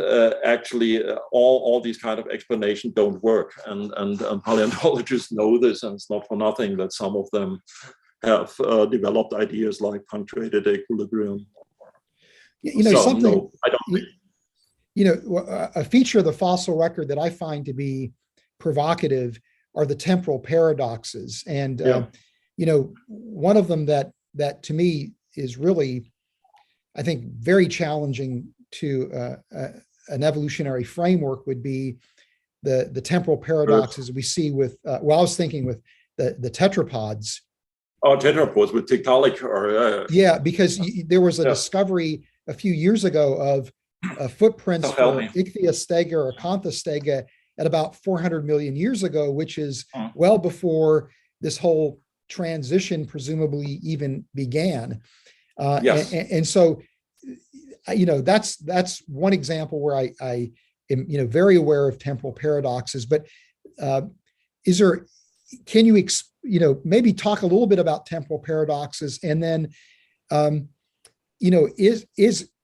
actually, all these kind of explanations don't work, and paleontologists know this, and it's not for nothing that some of them have developed ideas like punctuated equilibrium. Something, I don't think. A feature of the fossil record that I find to be provocative are the temporal paradoxes. And, one of them that to me is really, I think, very challenging to an evolutionary framework would be the temporal paradoxes we see with, I was thinking with the tetrapods. Oh, tetrapods with Tiktaalik. Yeah, because there was a discovery a few years ago of footprints for Ichthyostega or Acanthostega at about 400 million years ago, which is well before this whole transition presumably even began. Yes. And so, that's one example where I am, very aware of temporal paradoxes. But can you maybe talk a little bit about temporal paradoxes, and then,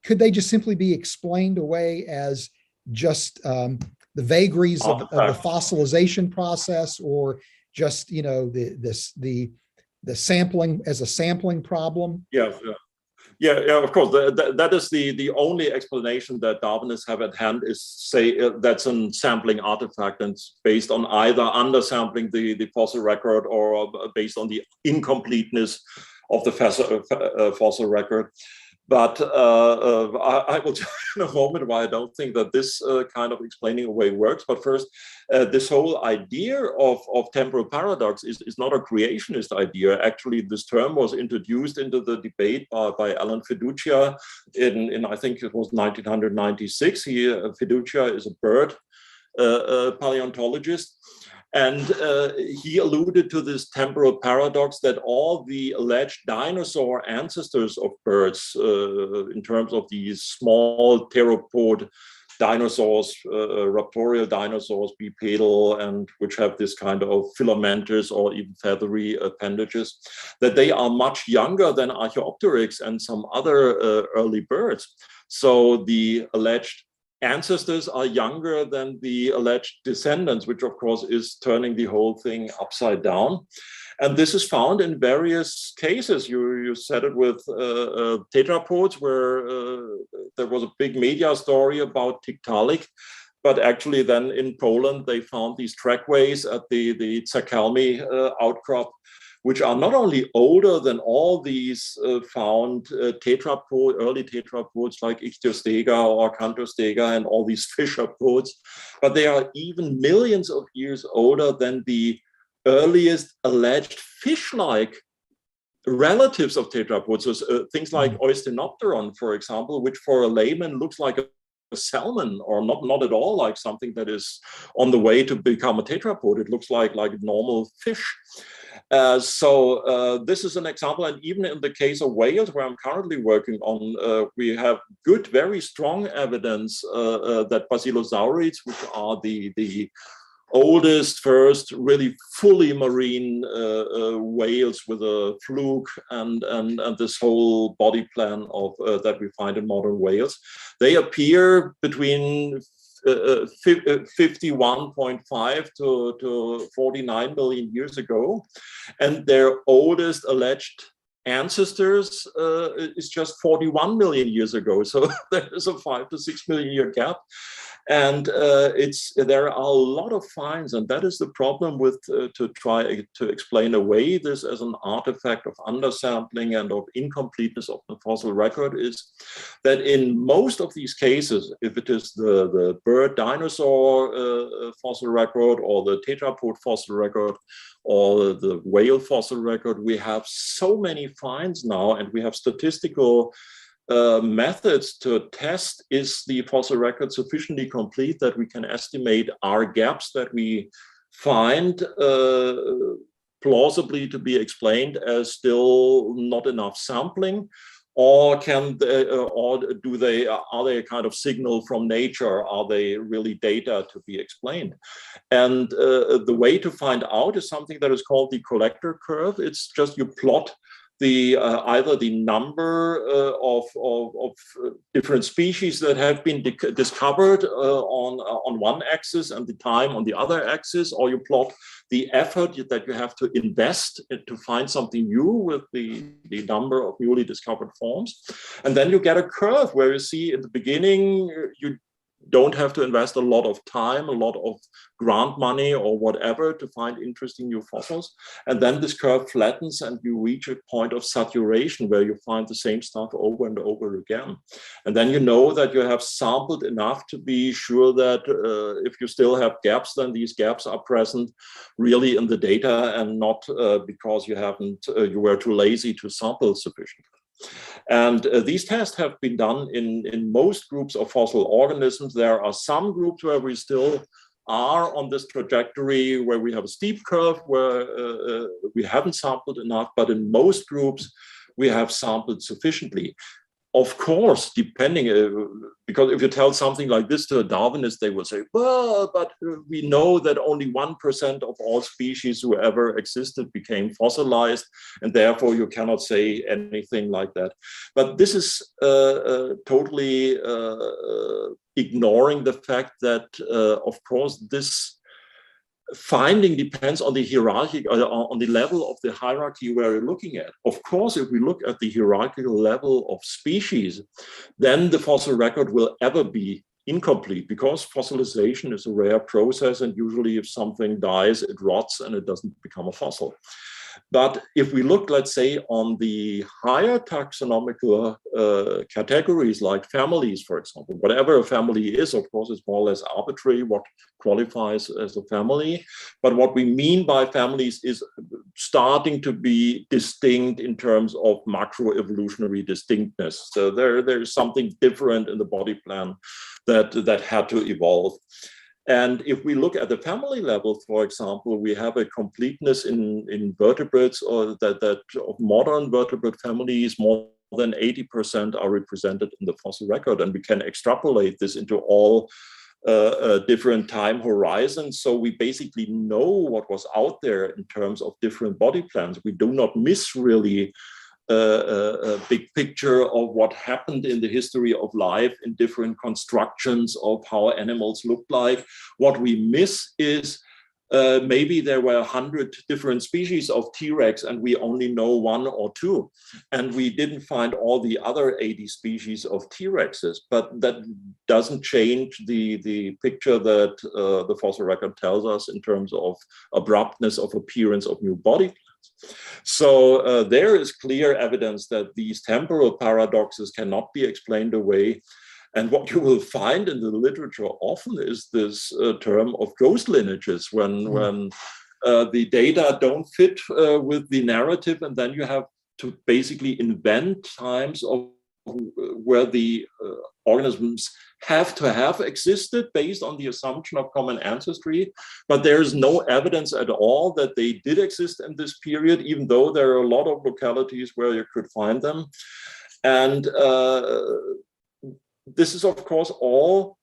could they just simply be explained away as just the vagaries of the fossilization process, or just the sampling as a sampling problem? Yeah, of course. That is the only explanation that Darwinists have at hand, is say that's a sampling artifact, and it's based on either undersampling the fossil record or based on the incompleteness of the fossil record. But I will tell you in a moment why I don't think that this kind of explaining away works. But first, this whole idea of temporal paradox is not a creationist idea. Actually, this term was introduced into the debate by Alan Fiducia in I think it was 1996. Fiducia is a bird paleontologist. And he alluded to this temporal paradox that all the alleged dinosaur ancestors of birds, in terms of these small theropod dinosaurs, raptorial dinosaurs, bipedal, and which have this kind of filamentous or even feathery appendages, that they are much younger than Archaeopteryx and some other early birds. So the alleged ancestors are younger than the alleged descendants, which of course is turning the whole thing upside down. And this is found in various cases. You said it with tetrapods, where there was a big media story about Tiktaalik, but actually then in Poland, they found these trackways at the Zakalmi outcrop, which are not only older than all these found early tetrapods like Ichthyostega or Acanthostega and all these fisher-pods, but they are even millions of years older than the earliest alleged fish-like relatives of tetrapods. So, things like Oysthenopteron, for example, which for a layman looks like a salmon, or not at all like something that is on the way to become a tetrapod. It looks like normal fish. So this is an example, and even in the case of whales, where I'm currently working on, we have good, very strong evidence that basilosaurids, which are the oldest, first really fully marine whales with a fluke and this whole body plan of that we find in modern whales, they appear between 51.5 to 49 million years ago, and their oldest alleged ancestors is just 41 million years ago. So there is a 5 to 6 million year gap. And there are a lot of finds, and that is the problem with to try to explain away this as an artifact of undersampling and of incompleteness of the fossil record, is that in most of these cases, if it is the bird dinosaur fossil record or the tetrapod fossil record or the whale fossil record, we have so many finds now, and we have statistical methods to test, is the fossil record sufficiently complete that we can estimate our gaps that we find plausibly to be explained as still not enough sampling, or are they a kind of signal from nature? Are they really data to be explained? And the way to find out is something that is called the collector curve. It's just you plot either the number of different species that have been discovered on one axis and the time on the other axis, or you plot the effort that you have to invest to find something new with the number of newly discovered forms. And then you get a curve where you see at the beginning, you don't have to invest a lot of time, a lot of grant money or whatever to find interesting new fossils. And then this curve flattens and you reach a point of saturation where you find the same stuff over and over again. And then you know that you have sampled enough to be sure that if you still have gaps, then these gaps are present really in the data and not because you were too lazy to sample sufficiently. And these tests have been done in most groups of fossil organisms. There are some groups where we still are on this trajectory where we have a steep curve where we haven't sampled enough, but in most groups we have sampled sufficiently. Of course, depending, because if you tell something like this to a Darwinist, they will say, well, but we know that only 1% of all species who ever existed became fossilized, and therefore you cannot say anything like that. But this is totally ignoring the fact that, of course, this finding depends on the hierarchy, on the level of the hierarchy we're looking at. Of course, if we look at the hierarchical level of species, then the fossil record will ever be incomplete, because fossilization is a rare process, and usually if something dies, it rots and it doesn't become a fossil. But if we look, let's say, on the higher taxonomical categories like families, for example, whatever a family is, of course, is more or less arbitrary what qualifies as a family. But what we mean by families is starting to be distinct in terms of macroevolutionary distinctness. So there's something different in the body plan that had to evolve. And if we look at the family level, for example, we have a completeness in vertebrates, or that of modern vertebrate families, more than 80% are represented in the fossil record. And we can extrapolate this into all different time horizons. So we basically know what was out there in terms of different body plans. We do not miss really a big picture of what happened in the history of life in different constructions of how animals looked like. What we miss is maybe there were 100 different species of T-Rex and we only know 1 or 2. And we didn't find all the other 80 species of T-Rexes, but that doesn't change the picture that the fossil record tells us in terms of abruptness of appearance of new body plans. So there is clear evidence that these temporal paradoxes cannot be explained away. And what you will find in the literature often is this term of ghost lineages, when the data don't fit with the narrative, and then you have to basically invent times of where the organisms have to have existed based on the assumption of common ancestry, but there is no evidence at all that they did exist in this period, even though there are a lot of localities where you could find them. And this is, of course, all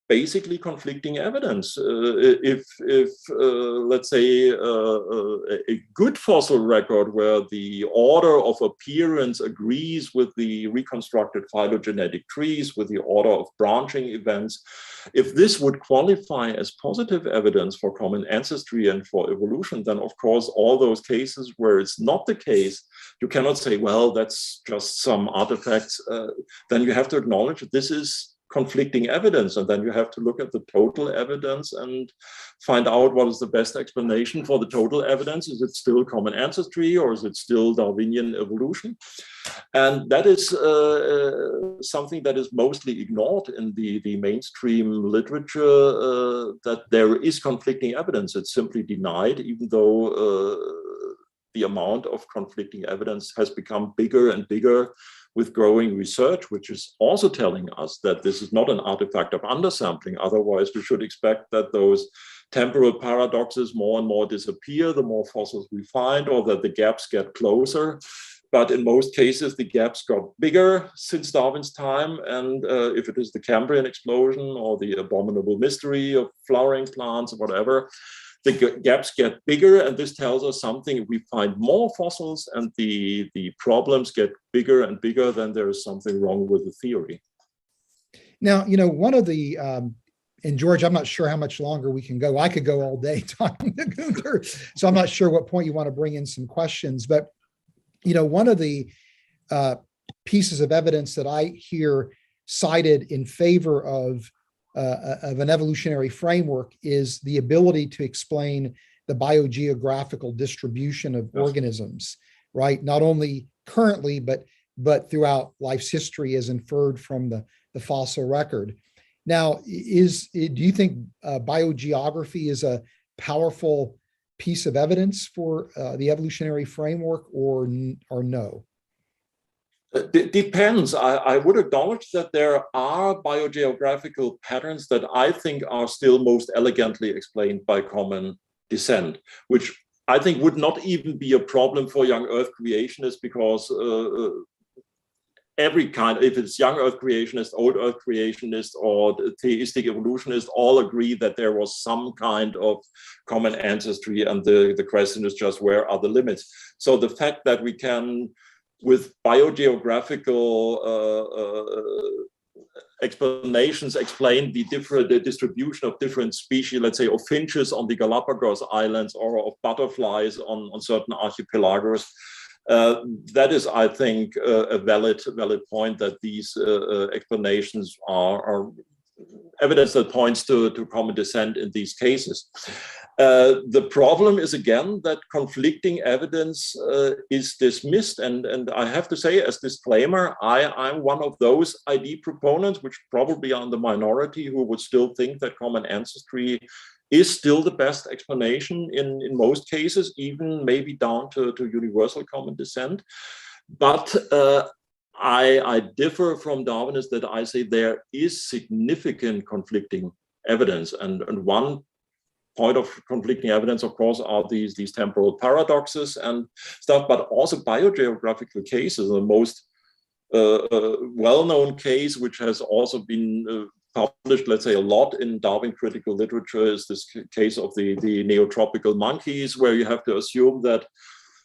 basically conflicting evidence. If let's say, a good fossil record where the order of appearance agrees with the reconstructed phylogenetic trees, with the order of branching events, if this would qualify as positive evidence for common ancestry and for evolution, then of course all those cases where it's not the case, you cannot say, well, that's just some artifacts. Then you have to acknowledge that this is conflicting evidence, and then you have to look at the total evidence and find out what is the best explanation for the total evidence. Is it still common ancestry, or is it still Darwinian evolution? And that is something that is mostly ignored in the mainstream literature, that there is conflicting evidence. It's simply denied, even though the amount of conflicting evidence has become bigger and bigger with growing research, which is also telling us that this is not an artifact of undersampling. Otherwise, we should expect that those temporal paradoxes more and more disappear the more fossils we find, or that the gaps get closer. But in most cases, the gaps got bigger since Darwin's time. And if it is the Cambrian explosion or the abominable mystery of flowering plants or whatever, the gaps get bigger, and this tells us something. If we find more fossils and the problems get bigger and bigger, then there is something wrong with the theory. Now, one of the, and George, I'm not sure how much longer we can go. I could go all day talking to Günter, so I'm not sure what point you want to bring in some questions. But, one of the pieces of evidence that I hear cited in favor of an evolutionary framework is the ability to explain the biogeographical distribution of organisms, right? Not only currently, but throughout life's history as inferred from the fossil record. Now, do you think biogeography is a powerful piece of evidence for the evolutionary framework, or no? Depends. I would acknowledge that there are biogeographical patterns that I think are still most elegantly explained by common descent, which I think would not even be a problem for young Earth creationists, because every kind, if it's young Earth creationist, old Earth creationist, or theistic evolutionist, all agree that there was some kind of common ancestry, and the question is just, where are the limits? So the fact that we can, with biogeographical explanations, explain the distribution of different species, let's say of finches on the Galapagos Islands, or of butterflies on certain archipelagos. That is, I think, a valid point, that these explanations are evidence that points to common descent in these cases. The problem is, again, that conflicting evidence is dismissed. And I have to say, as disclaimer, I'm one of those ID proponents, which probably are in the minority, who would still think that common ancestry is still the best explanation in most cases, even maybe down to universal common descent. But I differ from Darwinists, that I say there is significant conflicting evidence. And one point of conflicting evidence, of course, are these temporal paradoxes and stuff, but also biogeographical cases. The most well-known case, which has also been published, let's say, a lot in Darwin critical literature, is this case of the neotropical monkeys, where you have to assume that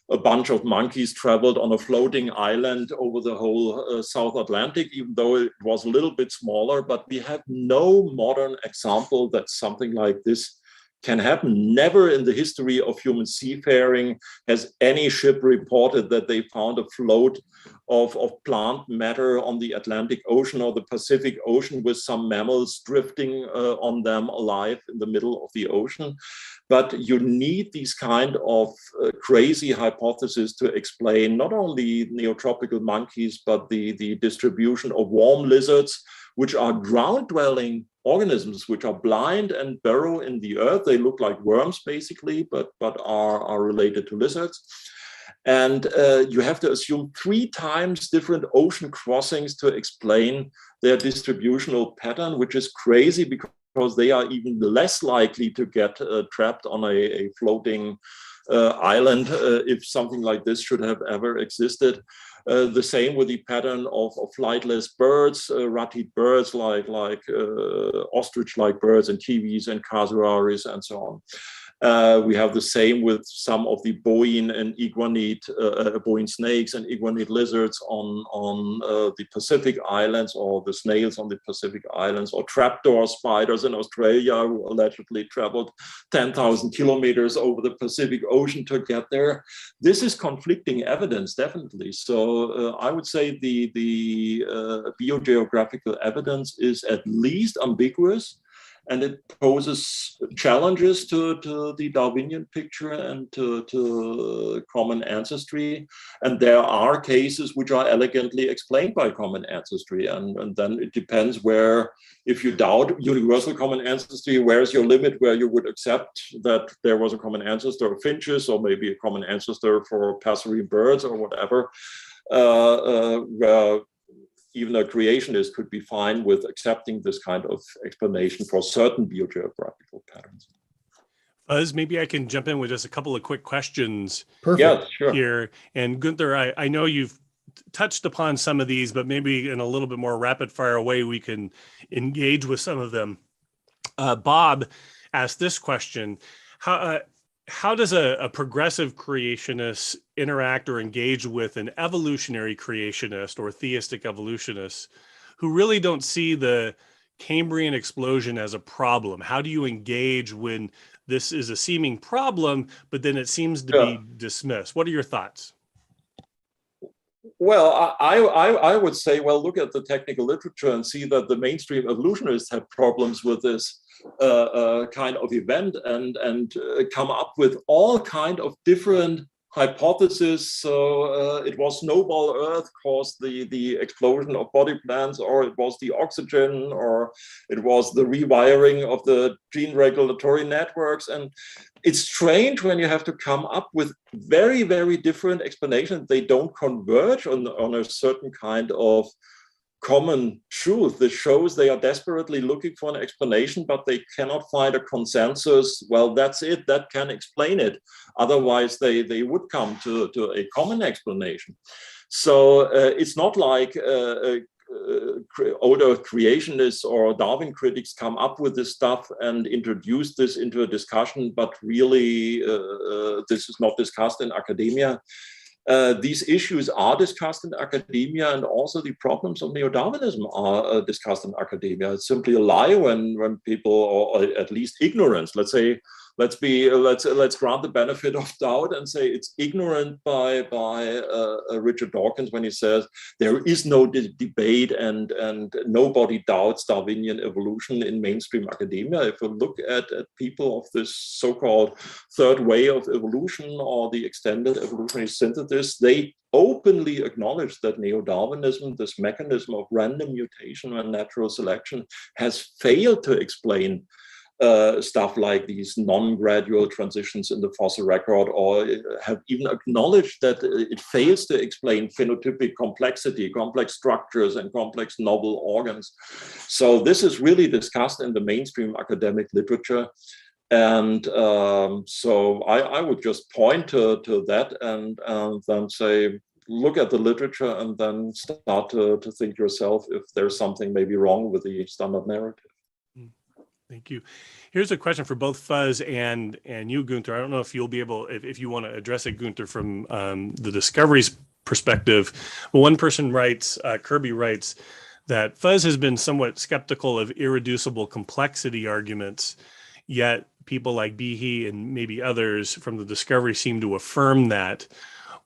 a bunch of monkeys traveled on a floating island over the whole South Atlantic, even though it was a little bit smaller. But we have no modern example that something like this can happen. Never in the history of human seafaring has any ship reported that they found a float of plant matter on the Atlantic Ocean or the Pacific Ocean, with some mammals drifting on them alive in the middle of the ocean. But you need these kind of crazy hypotheses to explain not only neotropical monkeys, but the distribution of worm lizards, which are ground-dwelling organisms, which are blind and burrow in the earth. They look like worms, basically, but are related to lizards. And you have to assume 3 times different ocean crossings to explain their distributional pattern, which is crazy, because they are even less likely to get trapped on a floating island if something like this should have ever existed. The same with the pattern of flightless birds, ratted birds like ostrich-like birds and kiwis and casuraris and so on. We have the same with some of the boeing and iguanid, boeing snakes and iguanid lizards on the Pacific Islands, or the snails on the Pacific Islands, or trapdoor spiders in Australia who allegedly traveled 10,000 kilometers over the Pacific Ocean to get there. This is conflicting evidence, definitely. So I would say the biogeographical evidence is at least ambiguous, and it poses challenges to the Darwinian picture and to common ancestry. And there are cases which are elegantly explained by common ancestry. And then it depends where, if you doubt universal common ancestry, where's your limit where you would accept that there was a common ancestor of finches, or maybe a common ancestor for passerine birds or whatever. Where even a creationist could be fine with accepting this kind of explanation for certain biogeographical patterns. Fuz, maybe I can jump in with just a couple of quick questions. Perfect. Yeah, sure. Here. And Günter, I know you've touched upon some of these, but maybe in a little bit more rapid fire way, we can engage with some of them. Bob asked this question: how does a progressive creationist interact or engage with an evolutionary creationist or theistic evolutionist who really don't see the Cambrian explosion as a problem? How do you engage when this is a seeming problem, but then it seems to be dismissed? What are your thoughts? Well, I would say, well, look at the technical literature and see that the mainstream evolutionists have problems with this kind of event, and come up with all kind of different hypotheses. So it was snowball Earth caused the explosion of body plans, or it was the oxygen, or it was the rewiring of the gene regulatory networks. And it's strange when you have to come up with very, very different explanations. They don't converge on a certain kind of common truth. This shows they are desperately looking for an explanation, but they cannot find a consensus. Well, that's it, that can explain it. Otherwise, they would come to a common explanation. So it's not like older creationists or Darwin critics come up with this stuff and introduce this into a discussion, but really this is not discussed in academia. These issues are discussed in academia, and also the problems of neo-Darwinism are discussed in academia. It's simply a lie when people, or at least ignorance, let's say, let's grant the benefit of doubt and say it's ignorant by Richard Dawkins when he says there is no debate and nobody doubts Darwinian evolution in mainstream academia. If you look at people of this so-called third way of evolution or the extended evolutionary synthesis, they openly acknowledge that neo-Darwinism, this mechanism of random mutation and natural selection, has failed to explain stuff like these non-gradual transitions in the fossil record, or have even acknowledged that it fails to explain phenotypic complexity, complex structures, and complex novel organs. So this is really discussed in the mainstream academic literature. And so I would just point to that and then say, look at the literature and then start to think yourself if there's something maybe wrong with the standard narrative. Thank you. Here's a question for both Fuz and you, Günter. I don't know if you'll be able, if you want to address it, Günter, from the Discovery's perspective. Well, one person writes, Kirby writes, that Fuz has been somewhat skeptical of irreducible complexity arguments, yet people like Bechly and maybe others from the Discovery seem to affirm that.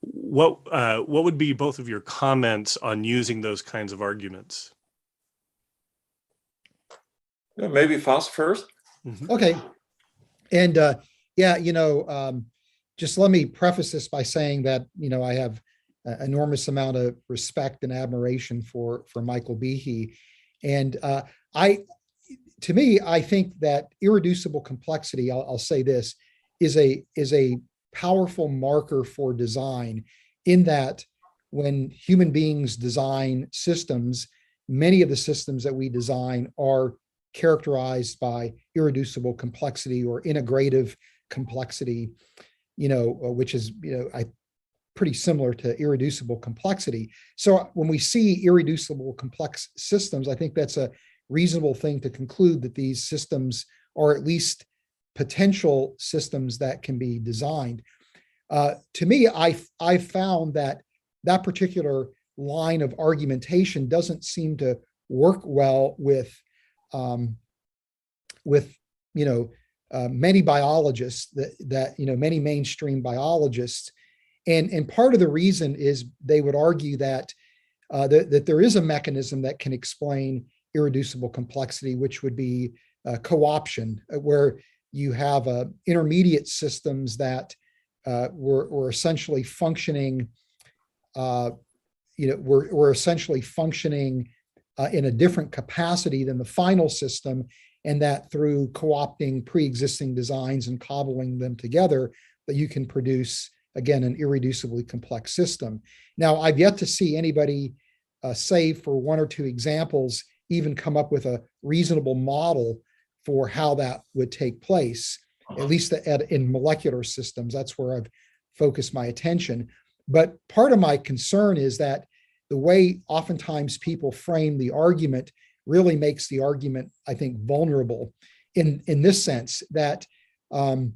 What would be both of your comments on using those kinds of arguments? Yeah, maybe Fuz first. Mm-hmm. Okay. And just let me preface this by saying that, I have an enormous amount of respect and admiration for Michael Bechly. And to me, I think that irreducible complexity, I'll say this, is a powerful marker for design, in that when human beings design systems, many of the systems that we design are characterized by irreducible complexity or integrative complexity, which is, pretty similar to irreducible complexity. So when we see irreducible complex systems, I think that's a reasonable thing to conclude that these systems are at least potential systems that can be designed. To me, I found that that particular line of argumentation doesn't seem to work well with many biologists, many mainstream biologists. And part of the reason is they would argue that that there is a mechanism that can explain irreducible complexity, which would be co-option, where you have intermediate systems that were essentially functioning, were essentially functioning in a different capacity than the final system, and that through co-opting pre-existing designs and cobbling them together, that you can produce, again, an irreducibly complex system. Now, I've yet to see anybody, save for one or two examples, even come up with a reasonable model for how that would take place, at least in molecular systems. That's where I've focused my attention. But part of my concern is that the way oftentimes people frame the argument really makes the argument, I think, vulnerable in this sense that the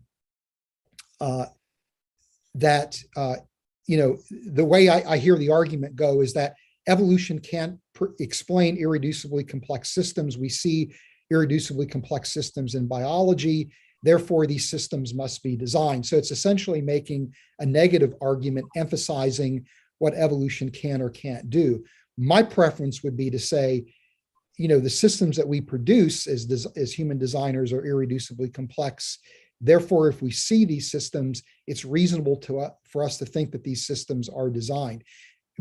way I hear the argument go is that evolution can't explain irreducibly complex systems. We see irreducibly complex systems in biology. Therefore, these systems must be designed. So it's essentially making a negative argument, emphasizing what evolution can or can't do. My preference would be to say, the systems that we produce as human designers are irreducibly complex. Therefore, if we see these systems, it's reasonable for us to think that these systems are designed.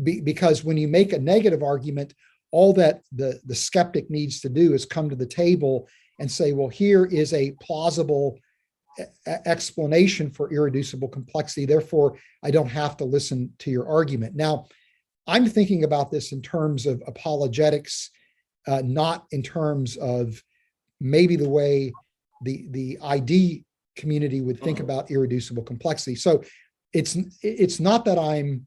Because when you make a negative argument, all that the skeptic needs to do is come to the table and say, well, here is a plausible explanation for irreducible complexity. Therefore, I don't have to listen to your argument. Now, I'm thinking about this in terms of apologetics, not in terms of maybe the way the ID community would think about irreducible complexity. So it's not that I'm,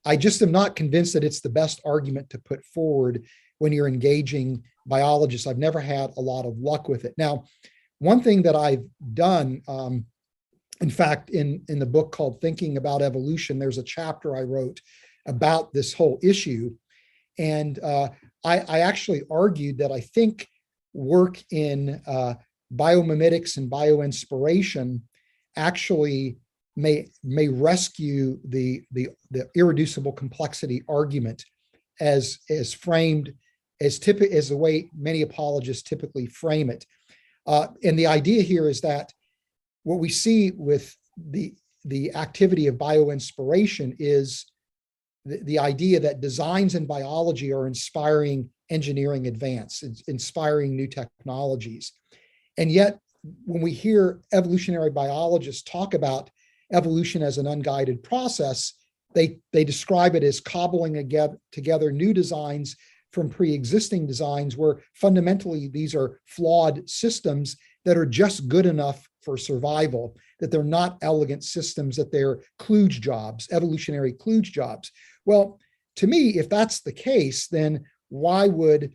I just am not convinced that it's the best argument to put forward when you're engaging biologists. I've never had a lot of luck with it. Now, one thing that I've done, in fact, in the book called Thinking About Evolution, there's a chapter I wrote about this whole issue. And I actually argued that I think work in biomimetics and bioinspiration actually may rescue the irreducible complexity argument as framed as the way many apologists typically frame it. And the idea here is that what we see with the activity of bioinspiration is the idea that designs in biology are inspiring engineering advance, inspiring new technologies. And yet, when we hear evolutionary biologists talk about evolution as an unguided process, they describe it as cobbling together new designs from pre-existing designs, where fundamentally these are flawed systems that are just good enough for survival, that they're not elegant systems, that they're kludge jobs, evolutionary kludge jobs. Well, to me, if that's the case, then why would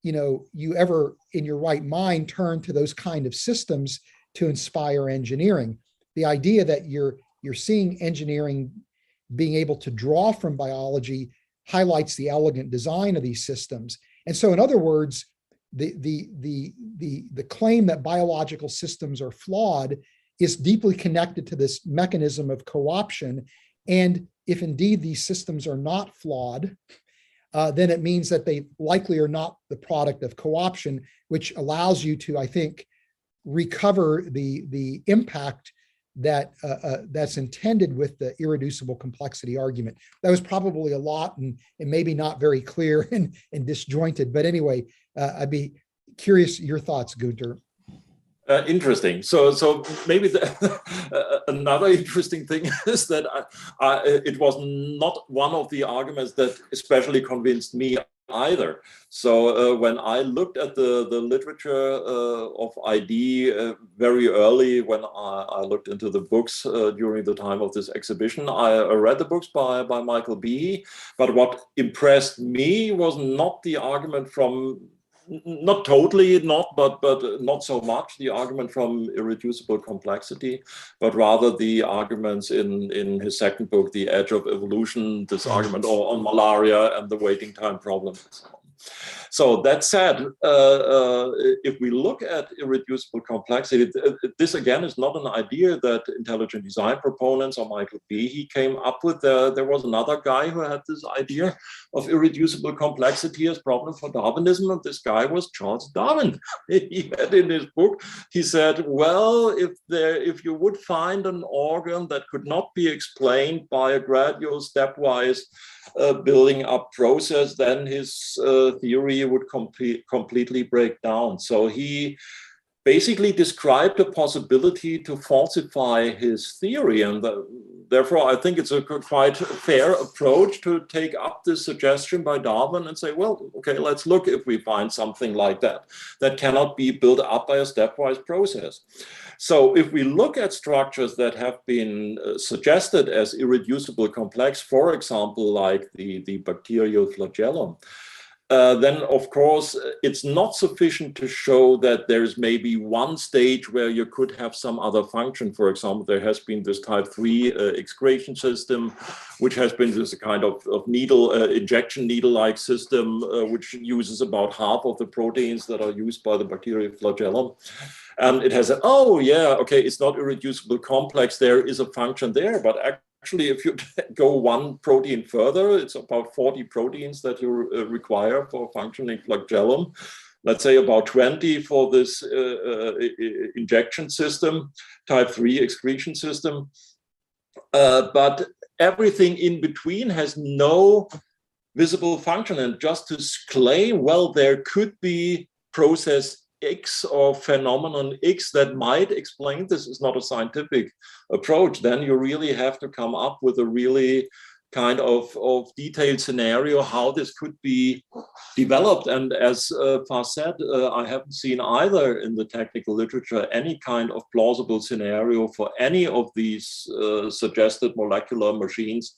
you ever in your right mind turn to those kind of systems to inspire engineering? The idea that you're seeing engineering being able to draw from biology highlights the elegant design of these systems. And so, in other words, the claim that biological systems are flawed is deeply connected to this mechanism of co-option. And if indeed these systems are not flawed, then it means that they likely are not the product of co-option, which allows you to, I think, recover the impact that that's intended with the irreducible complexity argument. That was probably a lot and maybe not very clear and disjointed. But anyway, I'd be curious your thoughts, Günter. Interesting. So maybe another interesting thing is that it was not one of the arguments that especially convinced me either. So when I looked at the literature of ID very early, when I looked into the books during the time of this exhibition, I read the books by Michael Behe. But what impressed me was not the argument from, not totally not, but not so much the argument from irreducible complexity, but rather the arguments in his second book, The Edge of Evolution, this argument on malaria and the waiting time problem. So that said, if we look at irreducible complexity, this again is not an idea that intelligent design proponents or Michael Behe came up with. There was another guy who had this idea of irreducible complexity as problem for Darwinism, and this guy was Charles Darwin. He had in his book, he said, well, if you would find an organ that could not be explained by a gradual stepwise building up process, then his theory would completely break down. So he basically described a possibility to falsify his theory, and therefore I think it's a quite fair approach to take up this suggestion by Darwin and say, well, okay, let's look if we find something like that cannot be built up by a stepwise process. So if we look at structures that have been suggested as irreducible complex, for example, like the bacterial flagellum, then of course it's not sufficient to show that there's maybe one stage where you could have some other function. For example, there has been this type 3 excretion system, which has been this kind of needle injection needle-like system, which uses about half of the proteins that are used by the bacterial flagellum. And it has said, oh yeah, okay, it's not irreducible complex, there is a function there, but actually, if you go one protein further, it's about 40 proteins that you require for functioning flagellum. Let's say about 20 for this injection system, type 3 excretion system. But everything in between has no visible function. And just to claim, well, there could be process X or phenomenon X that might explain this is not a scientific approach, then you really have to come up with a really kind of detailed scenario how this could be developed. And as Fuz said, I haven't seen either in the technical literature any kind of plausible scenario for any of these suggested molecular machines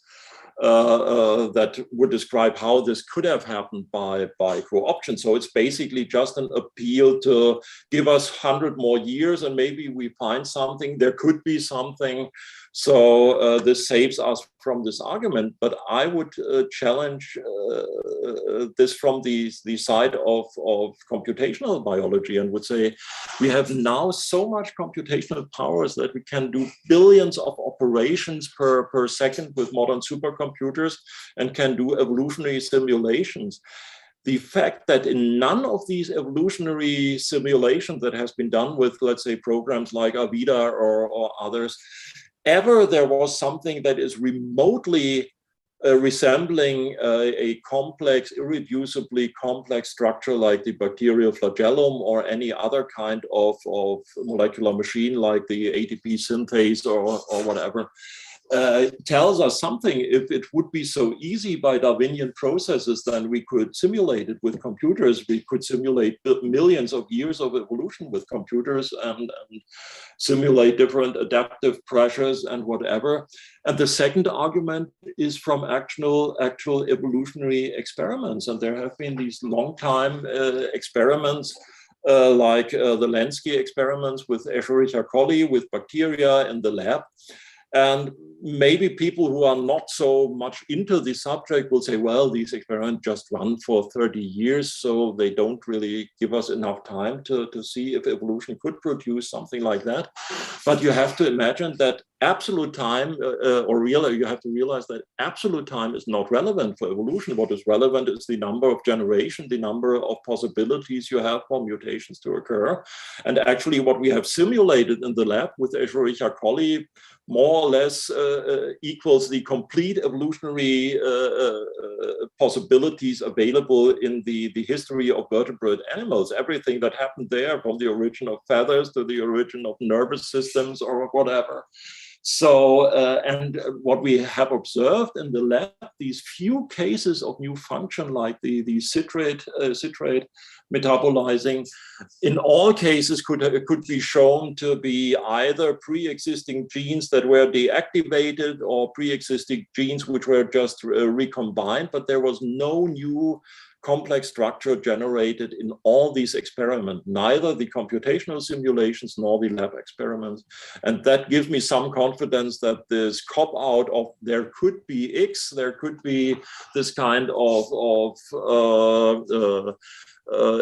that would describe how this could have happened by co-option. So it's basically just an appeal to give us 100 more years and maybe we find something, there could be something. So this saves us from this argument, but I would challenge this from the side of computational biology and would say we have now so much computational powers that we can do billions of operations per second with modern supercomputers and can do evolutionary simulations. The fact that in none of these evolutionary simulations that has been done with, let's say, programs like Avida or others, ever there was something that is remotely resembling a complex, irreducibly complex structure like the bacterial flagellum or any other kind of molecular machine like the ATP synthase or whatever, tells us something. If it would be so easy by Darwinian processes, then we could simulate it with computers. We could simulate millions of years of evolution with computers and simulate different adaptive pressures and whatever. And the second argument is from actual evolutionary experiments. And there have been these long time experiments like the Lenski experiments with Escherichia coli, with bacteria in the lab. And maybe people who are not so much into the subject will say, well, these experiments just run for 30 years, so they don't really give us enough time to see if evolution could produce something like that. But you have to imagine that absolute time, you have to realize that absolute time is not relevant for evolution. What is relevant is the number of generations, the number of possibilities you have for mutations to occur. And actually what we have simulated in the lab with Escherichia coli more or less equals the complete evolutionary possibilities available in the history of vertebrate animals. Everything that happened there, from the origin of feathers to the origin of nervous systems or whatever. So, and what we have observed in the lab, these few cases of new function, like the citrate metabolizing, in all cases could be shown to be either pre-existing genes that were deactivated or pre-existing genes which were just recombined, but there was no new complex structure generated in all these experiments, neither the computational simulations nor the lab experiments. And that gives me some confidence that this cop-out of there could be X, there could be this kind of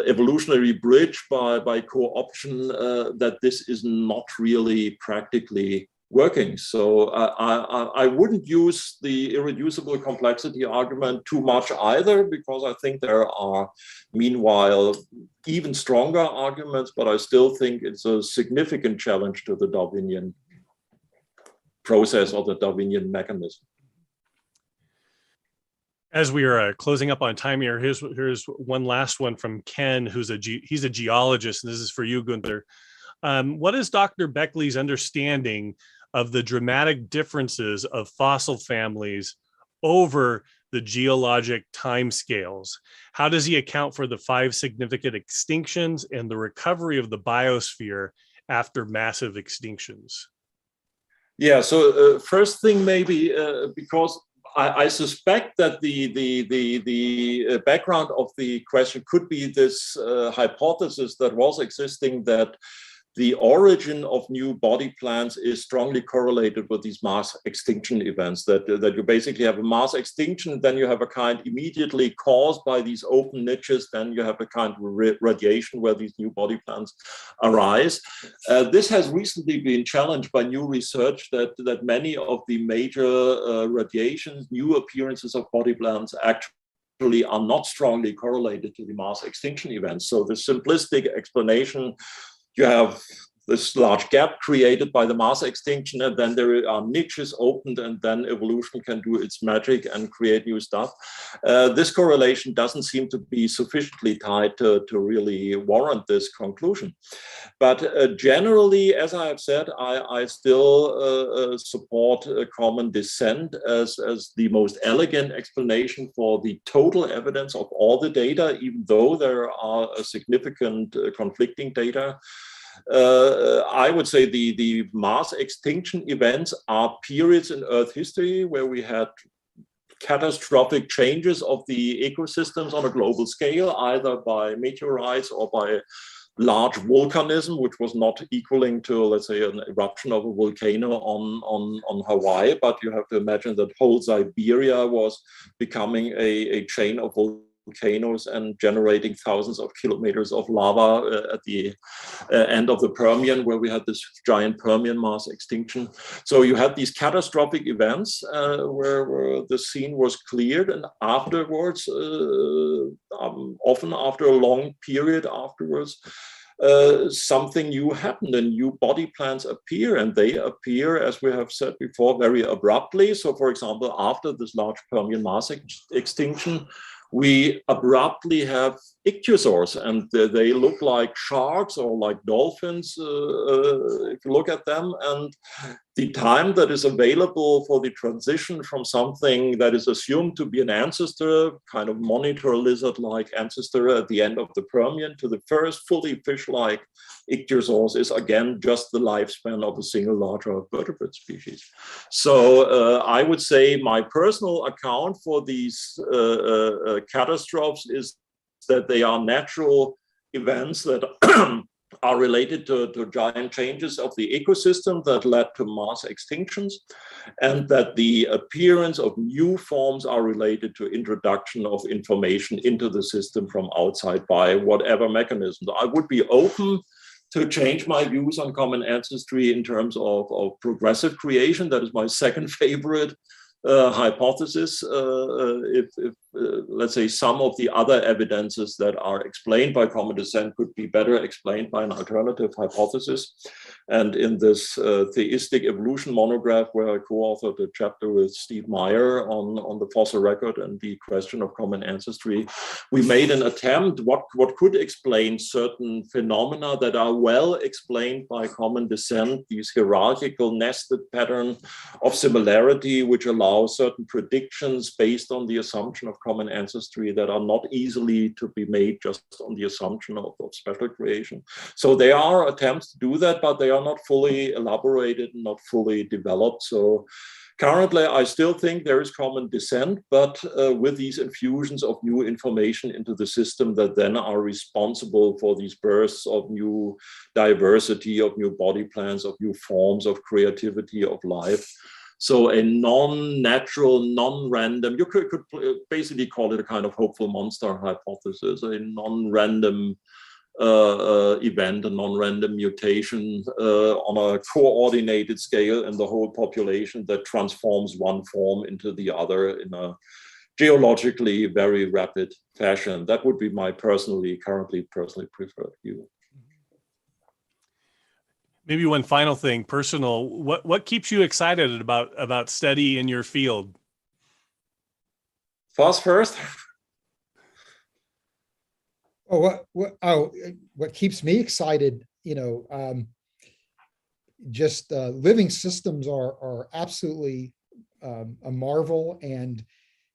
evolutionary bridge by co-option, that this is not really practically working. So I wouldn't use the irreducible complexity argument too much either, because I think there are, meanwhile, even stronger arguments, but I still think it's a significant challenge to the Darwinian process or the Darwinian mechanism. As we are closing up on time here, here's one last one from Ken, he's a geologist, and this is for you, Günter. What is Dr. Bechly's understanding of the dramatic differences of fossil families over the geologic timescales? How does he account for the 5 significant extinctions and the recovery of the biosphere after massive extinctions? Yeah, so first thing maybe, because I suspect that the background of the question could be this hypothesis that was existing, that the origin of new body plans is strongly correlated with these mass extinction events, that you basically have a mass extinction, then you have a kind immediately caused by these open niches, then you have a kind of radiation where these new body plans arise. This has recently been challenged by new research that many of the major radiations, new appearances of body plans actually are not strongly correlated to the mass extinction events. So the simplistic explanation, you have this large gap created by the mass extinction, and then there are niches opened, and then evolution can do its magic and create new stuff. This correlation doesn't seem to be sufficiently tied to really warrant this conclusion. But generally, as I have said, I still support a common descent as the most elegant explanation for the total evidence of all the data, even though there are significant conflicting data. I would say the mass extinction events are periods in Earth history where we had catastrophic changes of the ecosystems on a global scale, either by meteorites or by large volcanism, which was not equaling to, let's say, an eruption of a volcano on Hawaii. But you have to imagine that whole Siberia was becoming a chain of volcanoes and generating thousands of kilometers of lava at the end of the Permian, where we had this giant Permian mass extinction. So you had these catastrophic events where the scene was cleared, and afterwards, often after a long period afterwards, something new happened and new body plans appear, and they appear, as we have said before, very abruptly. So for example, after this large Permian mass extinction, we abruptly have ichthyosaurs, and they look like sharks or like dolphins if you look at them. And the time that is available for the transition from something that is assumed to be an ancestor, kind of monitor lizard-like ancestor at the end of the Permian, to the first fully fish-like ichthyosaurs is again just the lifespan of a single larger vertebrate species. So I would say my personal account for these catastrophes is that they are natural events that are related to giant changes of the ecosystem that led to mass extinctions, and that the appearance of new forms are related to introduction of information into the system from outside by whatever mechanism. I would be open to change my views on common ancestry in terms of progressive creation. That is my second favorite hypothesis. If let's say some of the other evidences that are explained by common descent could be better explained by an alternative hypothesis. And in this theistic evolution monograph, where I co-authored a chapter with Steve Meyer on the fossil record and the question of common ancestry, we made an attempt what could explain certain phenomena that are well explained by common descent, these hierarchical nested pattern of similarity, which allow certain predictions based on the assumption of common ancestry that are not easily to be made just on the assumption of special creation. So there are attempts to do that, but they are not fully elaborated and not fully developed. So currently, I still think there is common descent, but with these infusions of new information into the system that then are responsible for these bursts of new diversity, of new body plans, of new forms of creativity, of life. So a non-natural, non-random, you could basically call it a kind of hopeful monster hypothesis, a non-random event, a non-random mutation on a coordinated scale in the whole population that transforms one form into the other in a geologically very rapid fashion. That would be my currently preferred view. Maybe one final thing, personal. What keeps you excited about study in your field? Fuzz first. What keeps me excited, just living systems are absolutely a marvel, and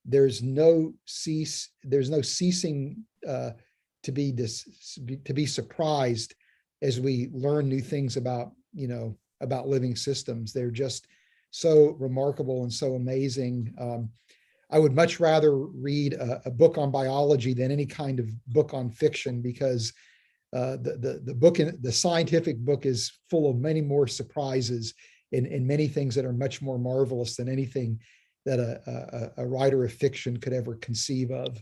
there's no ceasing to be surprised as we learn new things about living systems. They're just so remarkable and so amazing. I would much rather read a book on biology than any kind of book on fiction, because the scientific book is full of many more surprises and many things that are much more marvelous than anything that a writer of fiction could ever conceive of.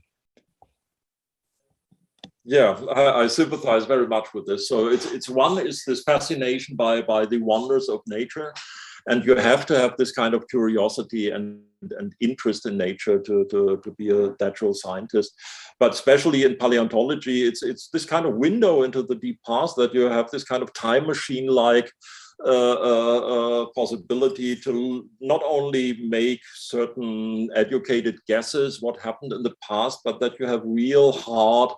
Yeah, I sympathize very much with this. So it's one is this fascination by the wonders of nature. And you have to have this kind of curiosity and interest in nature to be a natural scientist. But especially in paleontology, it's this kind of window into the deep past, that you have this kind of time machine-like possibility to not only make certain educated guesses what happened in the past, but that you have real hard,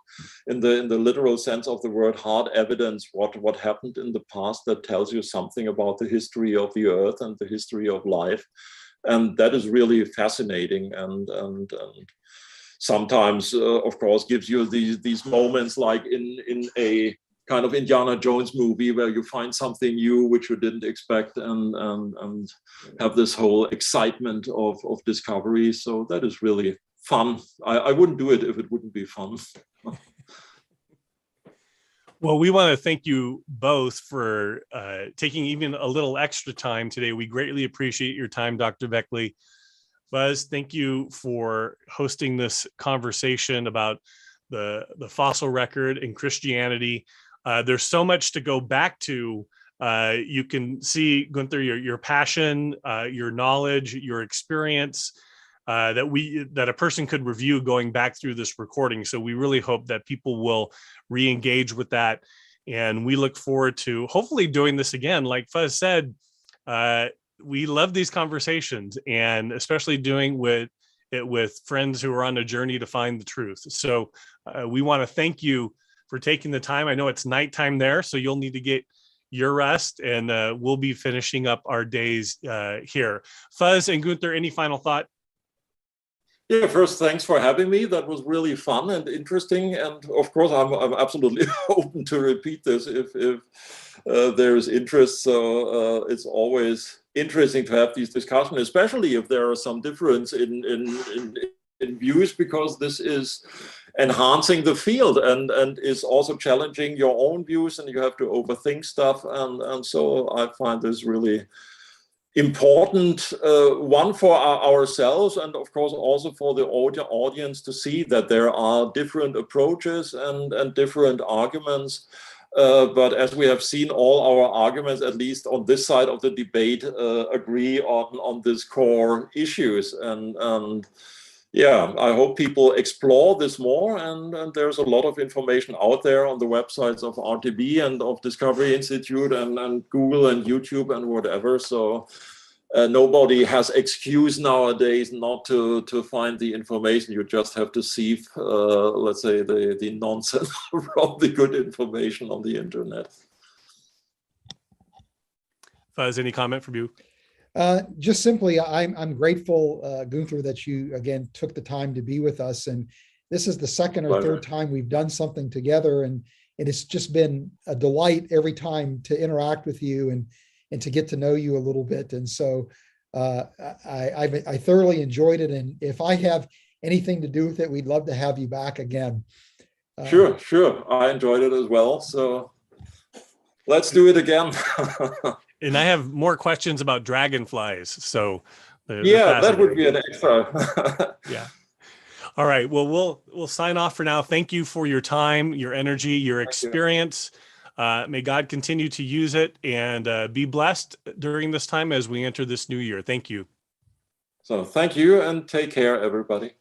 in the literal sense of the word, hard evidence what happened in the past that tells you something about the history of the earth and the history of life. And that is really fascinating, and sometimes of course gives you these moments like in a kind of Indiana Jones movie where you find something new which you didn't expect, and have this whole excitement of discovery. So that is really fun. I wouldn't do it if it wouldn't be fun. Well, we want to thank you both for taking even a little extra time today. We greatly appreciate your time, Dr. Bechly. Fuz, thank you for hosting this conversation about the fossil record and Christianity. There's so much to go back to. You can see, Günter, your passion, your knowledge, your experience that a person could review going back through this recording. So we really hope that people will re-engage with that. And we look forward to hopefully doing this again. Like Fuz said, we love these conversations, and especially doing it with friends who are on a journey to find the truth. So we want to thank you for taking the time. I know it's nighttime there, so you'll need to get your rest, and we'll be finishing up our days here. Fuz and Günter, any final thought? Yeah, first, thanks for having me. That was really fun and interesting. And of course, I'm absolutely open to repeat this if there is interest. So it's always interesting to have these discussions, especially if there are some difference in views, because this is enhancing the field and is also challenging your own views, and you have to overthink stuff. And so I find this really important, one for ourselves, and of course also for the audience to see that there are different approaches and different arguments. But as we have seen, all our arguments, at least on this side of the debate, agree on these core issues. And yeah, I hope people explore this more. And there's a lot of information out there on the websites of RTB and of Discovery Institute and Google and YouTube and whatever. So nobody has excuse nowadays not to find the information. You just have to sieve, let's say, the nonsense from the good information on the internet. Fuz, any comment from you? Just simply, I'm grateful, Günter, that you again took the time to be with us. And this is the second or third time we've done something together, and it's just been a delight every time to interact with you and to get to know you a little bit. And so I thoroughly enjoyed it. And if I have anything to do with it, we'd love to have you back again. Sure. I enjoyed it as well. So let's do it again. And I have more questions about dragonflies. So yeah, that would be an extra. Yeah. All right. Well, we'll sign off for now. Thank you for your time, your energy, your experience. May God continue to use it, and be blessed during this time as we enter this new year. Thank you. So thank you, and take care, everybody.